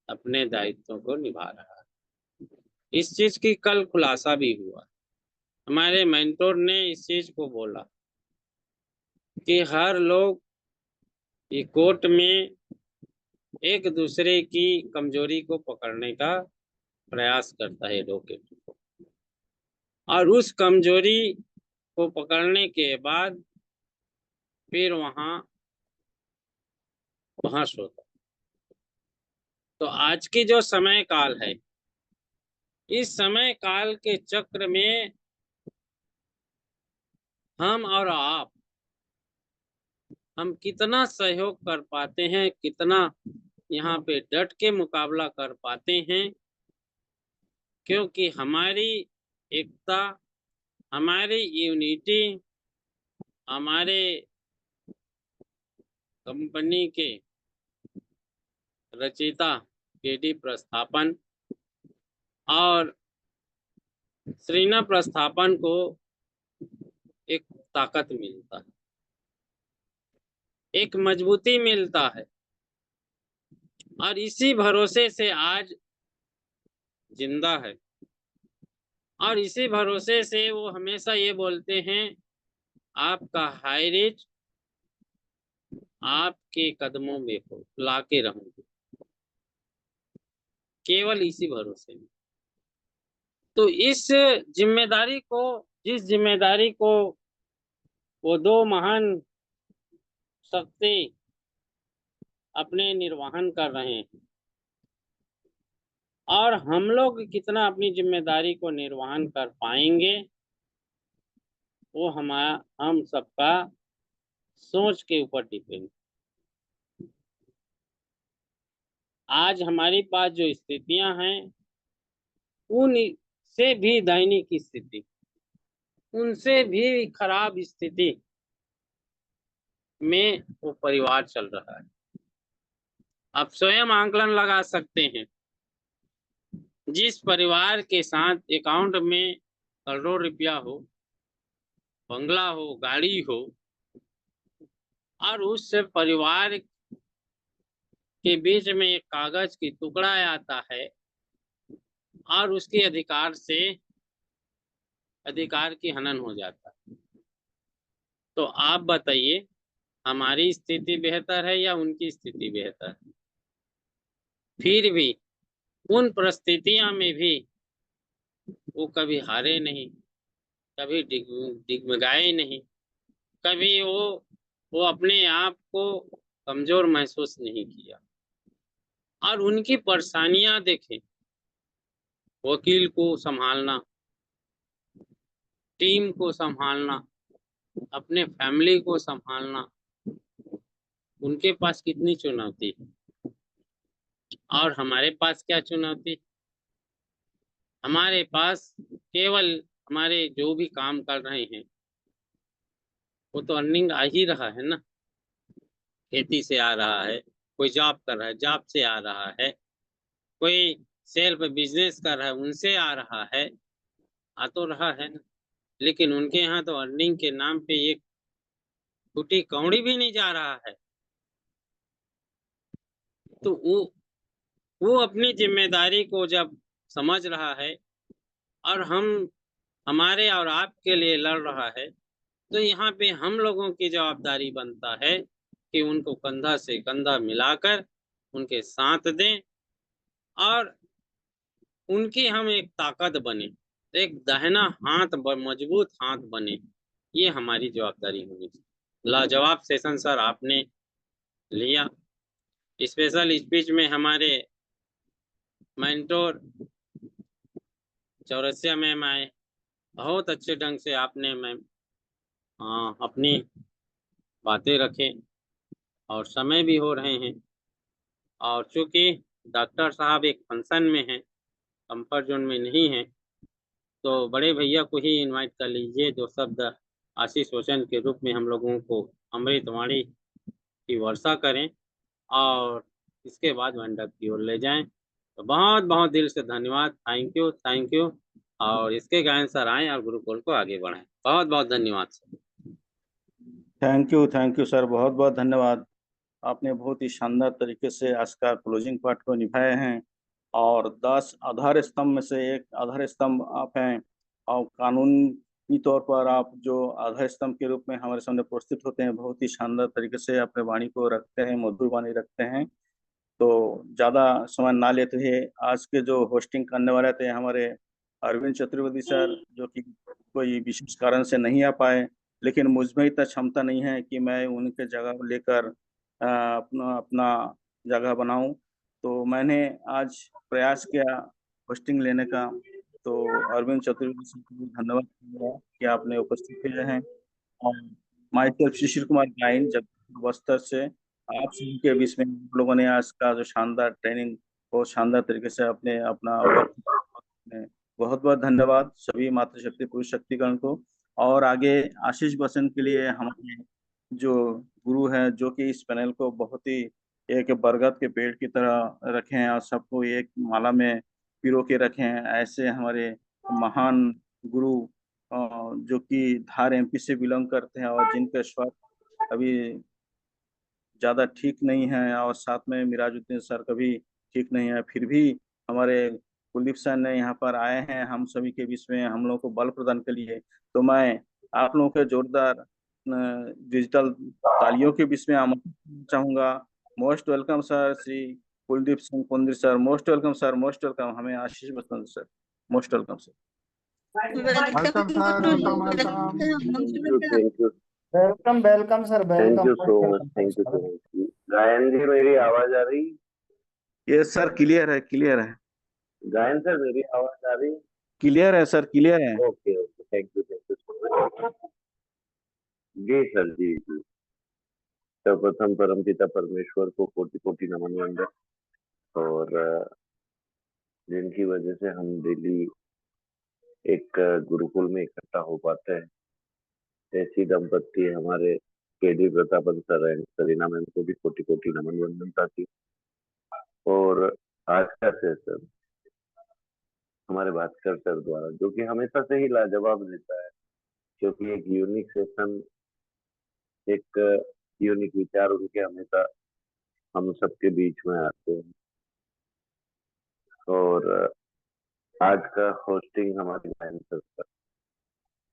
अपने दायित्वों को निभा रहा है। इस चीज की कल खुलासा भी हुआ, हमारे मेंटोर ने इस चीज को बोला कि हर लोग ये कोर्ट में एक दूसरे की कमजोरी को पकड़ने का प्रयास करता है एडवोकेट, और उस कमजोरी को पकड़ने के बाद फिर वहाँ बहस होता। तो आज की जो समय काल है, इस समय काल के चक्र में हम और आप, हम कितना सहयोग कर पाते हैं, कितना यहाँ पे डट के मुकाबला कर पाते हैं, क्योंकि हमारी एकता, हमारी यूनिटी, हमारे कंपनी के रचयिता केडी प्रस्थापन और श्रीना प्रस्थापन को एक ताकत मिलता है, एक मजबूती मिलता है, और इसी भरोसे से आज जिंदा है, और इसी भरोसे से वो हमेशा ये बोलते हैं, आपका हाई रिच आपके कदमों में हो, लाके रहूंगी, केवल इसी भरोसे में। तो इस जिम्मेदारी को, जिस जिम्मेदारी को वो दो महान शक्ति अपने निर्वहन कर रहे हैं, और हम लोग कितना अपनी जिम्मेदारी को निर्वहन कर पाएंगे, वो हम सबका सोच के ऊपर डिपेंड। आज हमारी पास जो स्थितियां हैं, उन से भी दयनीय की स्थिति, उनसे भी खराब स्थिति में वो परिवार चल रहा है। आप स्वयं आंकलन लगा सकते हैं, जिस परिवार के साथ अकाउंट में करोड़ों रुपया हो, बंगला हो, गाड़ी हो, और उस परिवार के बीच में एक कागज की टुकड़ा आता है और उसके अधिकार की हनन हो जाता है, तो आप बताइए हमारी स्थिति बेहतर है या उनकी स्थिति बेहतर है? फिर भी उन परिस्थितियों में भी वो कभी हारे नहीं, कभी डिगमगाए नहीं, कभी वो अपने आप को कमजोर महसूस नहीं किया। और उनकी परेशानियां देखें, वकील को संभालना, टीम को संभालना, अपने फैमिली को संभालना, उनके पास कितनी चुनौती है। और हमारे पास क्या चुनौती? हमारे पास केवल हमारे जो भी काम कर रहे हैं वो तो अर्निंग आ ही रहा है ना। खेती से आ रहा है, कोई जॉब कर रहा है, जॉब से आ रहा है, कोई सेल्फ बिजनेस कर रहा है, उनसे आ रहा है, आ तो रहा है ना। लेकिन उनके यहाँ तो अर्निंग के नाम पे एक फूटी कौड़ी भी नहीं जा रहा है। तो वो अपनी जिम्मेदारी को जब समझ रहा है और हमारे और आपके लिए लड़ रहा है, तो यहाँ पे हम लोगों की जवाबदारी बनता है कि उनको कंधा से कंधा मिलाकर उनके साथ दें और उनकी हम एक ताकत बने, एक दाहिना हाथ मजबूत हाथ बने। ये हमारी जवाबदारी होनी चाहिए। लाजवाब सेशन सर आपने लिया। स्पेशल स्पीच में हमारे मेंटोर चौरसिया मैम आए, बहुत अच्छे ढंग से आपने मैम अपनी बातें रखे और समय भी हो रहे हैं। और चूंकि डॉक्टर साहब एक फंक्शन में हैं, कंफर्ट जोन में नहीं है, तो बड़े भैया को ही इनवाइट कर लीजिए, जो शब्द आशीष वचन के रूप में हम लोगों को अमृतवाणी की वर्षा करें और इसके बाद मंडप की ओर ले जाएं। तो बहुत बहुत दिल से धन्यवाद। Thank you, thank you. और इसके गायन सर आए और गुरुकुल को आगे बढ़ाएं। बहुत बहुत धन्यवाद सर। थैंक यू सर, बहुत बहुत धन्यवाद। आपने बहुत ही शानदार तरीके से आज का क्लोजिंग पार्ट को निभाए हैं और 10 आधार स्तंभ में से एक आधार स्तंभ आप हैं और कानूनी तौर पर आप जो आधार स्तंभ के रूप में हमारे सामने प्रस्तुत होते हैं, बहुत ही शानदार तरीके से अपने वाणी को रखते हैं, मधुर वाणी रखते हैं। तो ज़्यादा समय ना लेते हुए आज के जो होस्टिंग करने वाले थे हमारे अरविंद चतुर्वेदी सर, जो कि कोई विशेष कारण से नहीं आ पाए, लेकिन मुझ में इतना क्षमता नहीं है कि मैं उनके जगह लेकर अपना अपना जगह बनाऊं। तो मैंने आज प्रयास किया होस्टिंग लेने का। तो अरविंद चतुर्वेदी सर को भी धन्यवाद दिया कि आपने उपस्थित हुए हैं। और my self Shishir Kumar again Jagdalpur Bastar से आप सभी के बीच में हम लोगों ने आज का जो शानदार ट्रेनिंग बहुत शानदार तरीके से अपने अपना वक्त बहुत बहुत धन्यवाद सभी मातृशक्ति पुरुष शक्तिगण को। और आगे आशीष बसन के लिए हमारे जो गुरु हैं, जो कि इस पैनल को बहुत ही एक बरगद के पेड़ की तरह रखे हैं और सबको एक माला में पिरो के रखे हैं, ऐसे हमारे महान गुरु जो कि धार एमपी से बिलोंग करते हैं और जिनके स्वास्थ्य अभी ज़्यादा ठीक नहीं है और साथ में मिराजुद्दीन सर कभी ठीक नहीं है, फिर भी हमारे कुलदीप सर ने यहाँ पर आए हैं हम सभी के बीच में हम लोगों को बल प्रदान के लिए। तो मैं आप लोगों के जोरदार डिजिटल तालियों के बीच में आमंत्रित करना चाहूंगा। Most welcome sir, Shri Kuldeep Singh Kundri sir, most welcome sir, most welcome. हमें Ashish Basant sir, most welcome sir. Welcome sir, welcome welcome. Thank you, welcome welcome sir, thank welcome you so much, thank you so much. गायन जी मेरी आवाज आ रही? ये sir clear है, clear है, गायन सर मेरी आवाज आ रही? क्लियर है सर, क्लियर है। Okay okay, thank you so much. जी सर, जी जी। सर्वप्रथम परम पिता परमेश्वर को कोटि कोटि नमन वंदन। और जिनकी वजह से हम डेली एक गुरुकुल में इकट्ठा हो पाते हैं, ऐसी दंपत्ति हमारे KD Prathapan sir and Sarina ma'am को भी कोटि कोटि नमन वंदन साथी। और आज का सेशन हमारे भास्कर सर द्वारा, जो कि हमेशा से ही लाजवाब रहता है, क्योंकि एक यूनिक सेशन, एक यूनिक विचार उनके हमेशा हम सबके बीच में आते हैं। और आज का होस्टिंग हमारे गायन सर,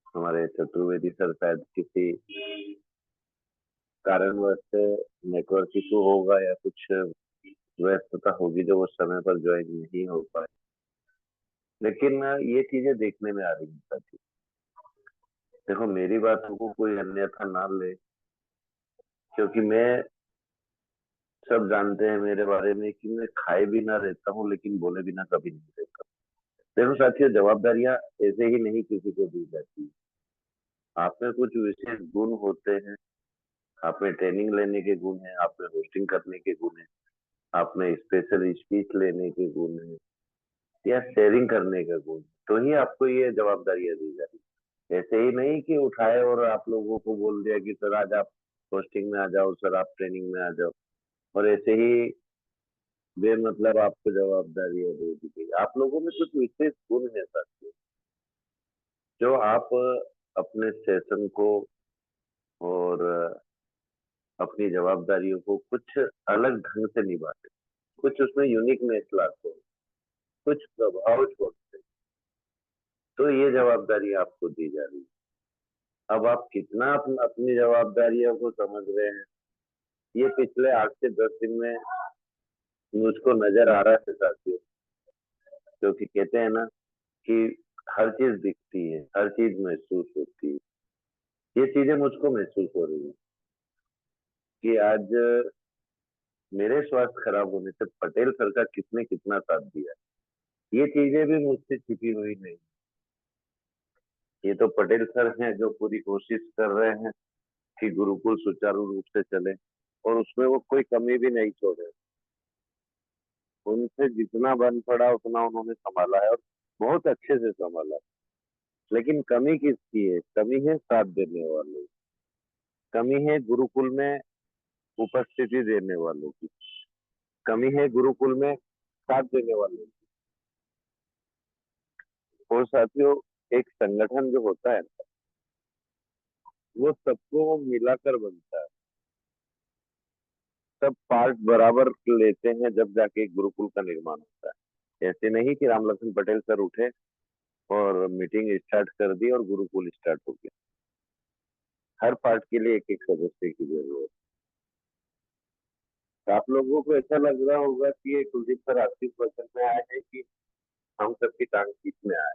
हमारे चतुर्वेदी सर शायद किसी कारणवश से नेटवर्क इशू होगा या कुछ व्यस्तता होगी जो वो समय पर ज्वाइन नहीं हो पाए। लेकिन ये चीजें देखने में आ रही हैं साथी। देखो, मेरी बातों को कोई अन्यथा ना ले, क्योंकि मैं, सब जानते हैं मेरे बारे में कि मैं खाए भी ना रहता हूँ, लेकिन बोले बिना कभी नहीं रहता। देखो साथियों, जवाबदारियां ऐसे ही नहीं किसी को दी जाती। आप में कुछ विशेष गुण होते हैं, आप में ट्रेनिंग लेने के गुण हैं, आप में होस्टिंग करने के गुण हैं, आप में स्पेशल स्पीच लेने के गुण हैं, या शेयरिंग करने का गुण, तो ही आपको ये जवाबदारियां दी जाती है। ऐसे ही नहीं कि उठाए और आप लोगों को बोल दिया कि सर आज आप होस्टिंग में आ जाओ, सर आप ट्रेनिंग में आ जाओ, और ऐसे ही बेमतलब आपको जवाबदारियां दे दी गई। आप लोगों में कुछ विशेष गुण है साथियों, जो आप अपने सेशन को और अपनी जवाबदारियों को कुछ अलग ढंग से निभाते, कुछ उसमें यूनिकनेस लाते, कुछ प्रभाव छोड़ते, तो ये जवाबदारी आपको दी जा रही है। अब आप कितना अपनी जवाबदारियों को समझ रहे हैं, ये पिछले 8 से 10 दिन में मुझको नजर आ रहा है साथियों। क्योंकि कहते हैं ना कि हर चीज दिखती है, हर चीज महसूस होती है। ये चीजें मुझको महसूस हो रही है कि आज मेरे स्वास्थ्य खराब होने से पटेल सर का किसने कितना साथ दिया। ये चीजें भी मुझसे छिपी हुई नहीं, ये तो पटेल सर हैं जो पूरी कोशिश कर रहे हैं कि गुरुकुल सुचारू रूप से चले, और उसमें वो कोई कमी भी नहीं छोड़े। उनसे जितना बन पड़ा उतना उन्होंने संभाला है, और बहुत अच्छे से संभाला है। लेकिन कमी किसकी है? कमी है साथ देने वालों की, कमी है गुरुकुल में उपस्थिति देने वालों की, कमी है गुरुकुल में साथ देने वालों की। और साथियों, एक संगठन जो होता है वो सबको मिलाकर बनता है, सब पार्ट बराबर लेते हैं, जब जाके एक गुरुकुल का निर्माण होता है। ऐसे नहीं कि राम लखन पटेल सर उठे और मीटिंग स्टार्ट कर दी और गुरुकुल स्टार्ट हो गया। हर पार्ट के लिए एक एक सदस्य की जरूरत है। आप लोगों को ऐसा लग रहा होगा कि ये कुलदीप सर आखिरी क्वेश्चन में आए हैं कि हम सबकी टांग खींचने आए,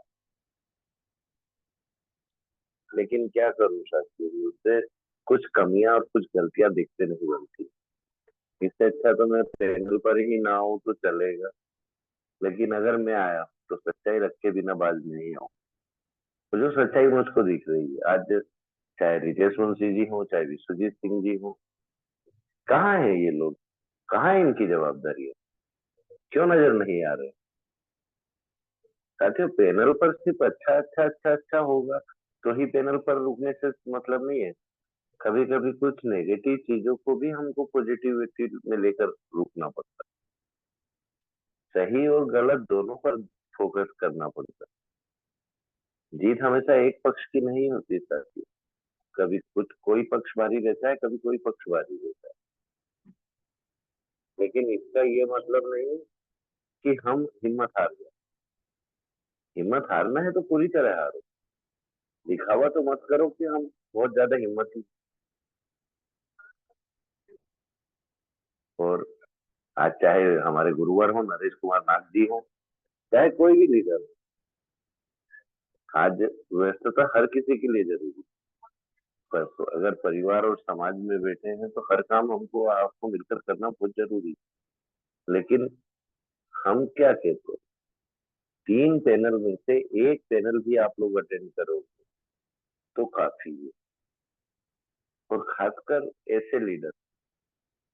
लेकिन क्या करूं साथियों, मुझसे कुछ कमियां और कुछ गलतियां दिखते नहीं बनती। इससे अच्छा तो मैं पैनल पर ही ना आऊं तो चलेगा, लेकिन अगर मैं आया तो सच्चाई रख के बिना बाज नहीं आऊं। तो जो सच्चाई मुझको दिख रही है आज, चाहे रितेश मुंशी जी हो, चाहे विश्वजीत सिंह जी हो, कहाँ है ये लोग? कहाँ है इनकी जवाबदारी है? क्यों नजर नहीं आ रहे? साथियों, पैनल पर सिर्फ अच्छा अच्छा अच्छा अच्छा होगा तो ही पैनल पर रुकने से मतलब नहीं है। कभी कभी कुछ नेगेटिव चीजों को भी हमको पॉजिटिविटी में लेकर रुकना पड़ता है। सही और गलत दोनों पर फोकस करना पड़ता है। जीत हमेशा एक पक्ष की नहीं होती साथियों, कभी कुछ कोई पक्ष भारी रहता है, कभी कोई पक्ष भारी रहता है। लेकिन इसका ये मतलब नहीं कि हम हिम्मत हार जाए। हिम्मत हारना है तो पूरी तरह हारो, दिखावा तो मत करो कि हम बहुत ज्यादा हिम्मती। और आज चाहे हमारे गुरुवर हो, नरेश कुमार नाथ जी हो, चाहे कोई भी लीडर हो, आज व्यस्तता हर किसी के लिए जरूरी है। पर तो अगर परिवार और समाज में बैठे हैं तो हर काम हमको आपको मिलकर करना बहुत जरूरी है। लेकिन हम क्या कहते हैं, 3 पैनल में से एक पैनल भी आप लोग अटेंड करोगे तो काफी है। और खासकर ऐसे लीडर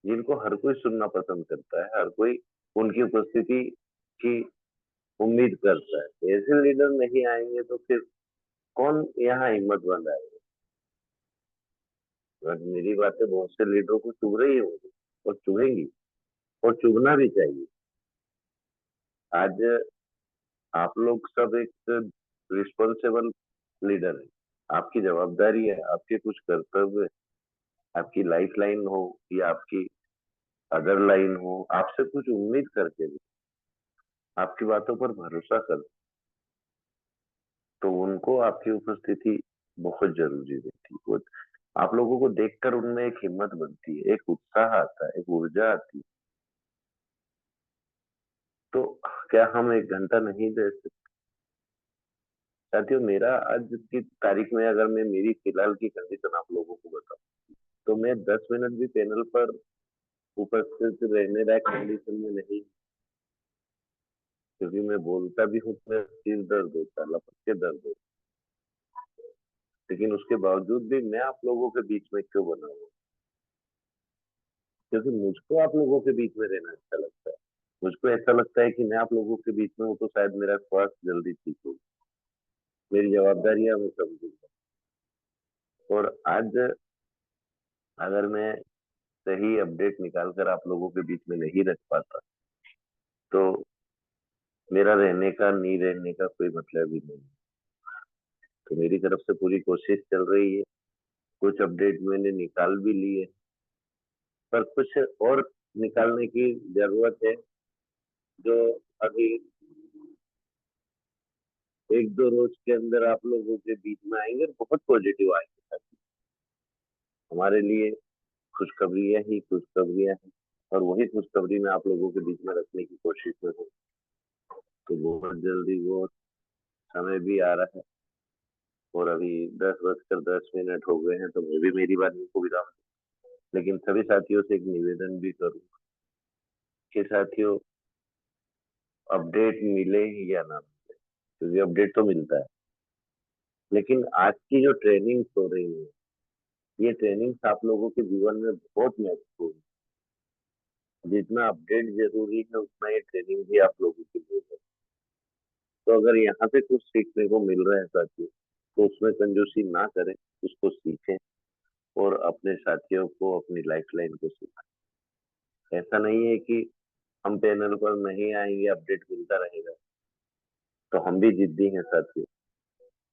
जिनको हर कोई सुनना पसंद करता है, हर कोई उनकी उपस्थिति की उम्मीद करता है, ऐसे लीडर नहीं आएंगे तो फिर कौन यहाँ हिम्मत बंधाएगा? बस मेरी बातें बहुत से लीडरों को चुभ रही होंगी और चुभेंगी, और चुभना भी चाहिए। आज आप लोग सब एक रिस्पॉन्सिबल लीडर है, आपकी जवाबदारी है, आपके कुछ कर्तव्य है, आपकी लाइफ लाइन हो या आपकी अदर लाइन हो, आपसे कुछ उम्मीद करके भी आपकी बातों पर भरोसा कर, तो उनको आपकी उपस्थिति बहुत जरूरी रहती है। आप लोगों को देखकर उनमें एक हिम्मत बनती है, एक उत्साह आता है, एक ऊर्जा आती है। तो क्या हम 1 घंटा नहीं दे सकते? साथियों, मेरा आज की तारीख में अगर मैं मेरी फिलहाल की कंडीशन आप लोगों को बताऊं, तो मैं 10 मिनट भी पैनल पर उपस्थित रहने लायक कंडीशन में नहीं, क्योंकि मैं बोलता भी हूँ तो मेरा सिर दर्द होता है, लपक के दर्द होता है। लेकिन उसके बावजूद भी मैं आप लोगों के बीच में क्यों बना हुआ? क्योंकि मुझको आप लोगों के बीच में रहना अच्छा लगता है। मुझको ऐसा लगता है कि मैं आप लोगों के बीच में हूँ तो शायद मेरा स्वास्थ्य जल्दी ठीक हो, मेरी जवाबदारियां मैं समझूंगा। और आज अगर मैं सही अपडेट निकाल कर आप लोगों के बीच में नहीं रख पाता, तो मेरा रहने का नहीं रहने का कोई मतलब ही नहीं। तो मेरी तरफ से पूरी कोशिश चल रही है, कुछ अपडेट मैंने निकाल भी लिए, पर कुछ और निकालने की जरूरत है, जो अभी 1-2 रोज के अंदर आप लोगों के बीच में आएंगे, बहुत पॉजिटिव आएंगे। हमारे लिए खुशखबरियां ही खुशखबरियां हैं, और वही खुशखबरी मैं आप लोगों के बीच में रखने की कोशिश में हूँ। तो बहुत जल्दी वो समय भी आ रहा है, और अभी 10:10 हो गए हैं, तो मैं भी मेरी वाणी को विराम दूं। लेकिन सभी साथियों से एक निवेदन भी करूँ कि साथियों, अपडेट मिले ही या ना मिले, क्योंकि अपडेट तो मिलता है, लेकिन आज की जो ट्रेनिंग हो रही है, ये ट्रेनिंग आप लोगों के जीवन में बहुत महत्वपूर्ण है। जितना अपडेट जरूरी है, उतना ये ट्रेनिंग भी आप लोगों के लिए है। तो अगर यहाँ से कुछ सीखने को मिल रहा है साथियों, तो उसमें कंजूसी ना करें, उसको सीखें और अपने साथियों को, अपनी लाइफ लाइन को सिखाएं। ऐसा नहीं है कि हम पैनल पर नहीं आएंगे, अपडेट मिलता रहेगा। तो हम भी जिद्दी हैं साथियों।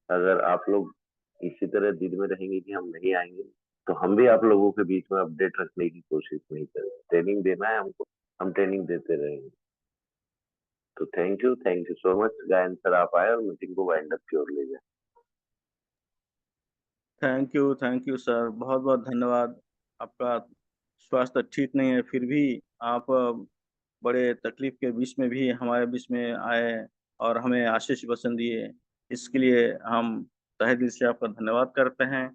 अगर आप लोग इसी तरह जिद में रहेंगे कि हम नहीं आएंगे, तो हम भी आप लोगों के बीच में अपडेट रखने की कोशिश नहीं करेंगे। ट्रेनिंग देना है हमको, हम ट्रेनिंग देते रहेंगे। तो थैंक यू सो मच। गायन सर, आप आए और मीटिंग को वाइंड अप की ओर ले जाए। थैंक यू सर, बहुत बहुत धन्यवाद। आपका स्वास्थ्य ठीक नहीं है, फिर भी आप बड़े तकलीफ के बीच में भी हमारे बीच में आए और हमें आशीष वचन दिए। इसके लिए हम तहे दिल से आपका धन्यवाद करते हैं।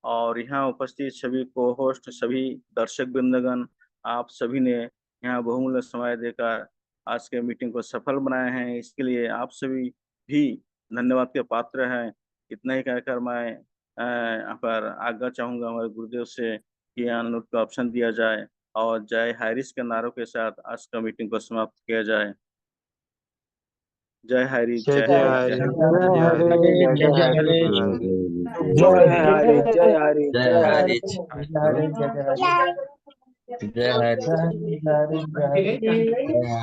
और यहाँ उपस्थित सभी को होस्ट, सभी दर्शक वृंदगण, आप सभी ने यहाँ बहुमूल्य समय देकर आज के मीटिंग को सफल बनाए हैं। इसके लिए आप सभी भी धन्यवाद के पात्र हैं। इतना ही कहकर मैं यहाँ पर आज्ञा चाहूंगा हमारे गुरुदेव से कि अनोट का ऑप्शन दिया जाए और जय हारिस के नारों के साथ आज का मीटिंग को समाप्त किया जाए। जय हरि, जय जय जय हरि, हरि, जय हरि। जय हरि, जय जय हरि, जय हरि, जय हरि, जय जय हरि, हरि, जय हरि, जय हरि, जय हरि, जय हरि, जय हरि। जय हरि।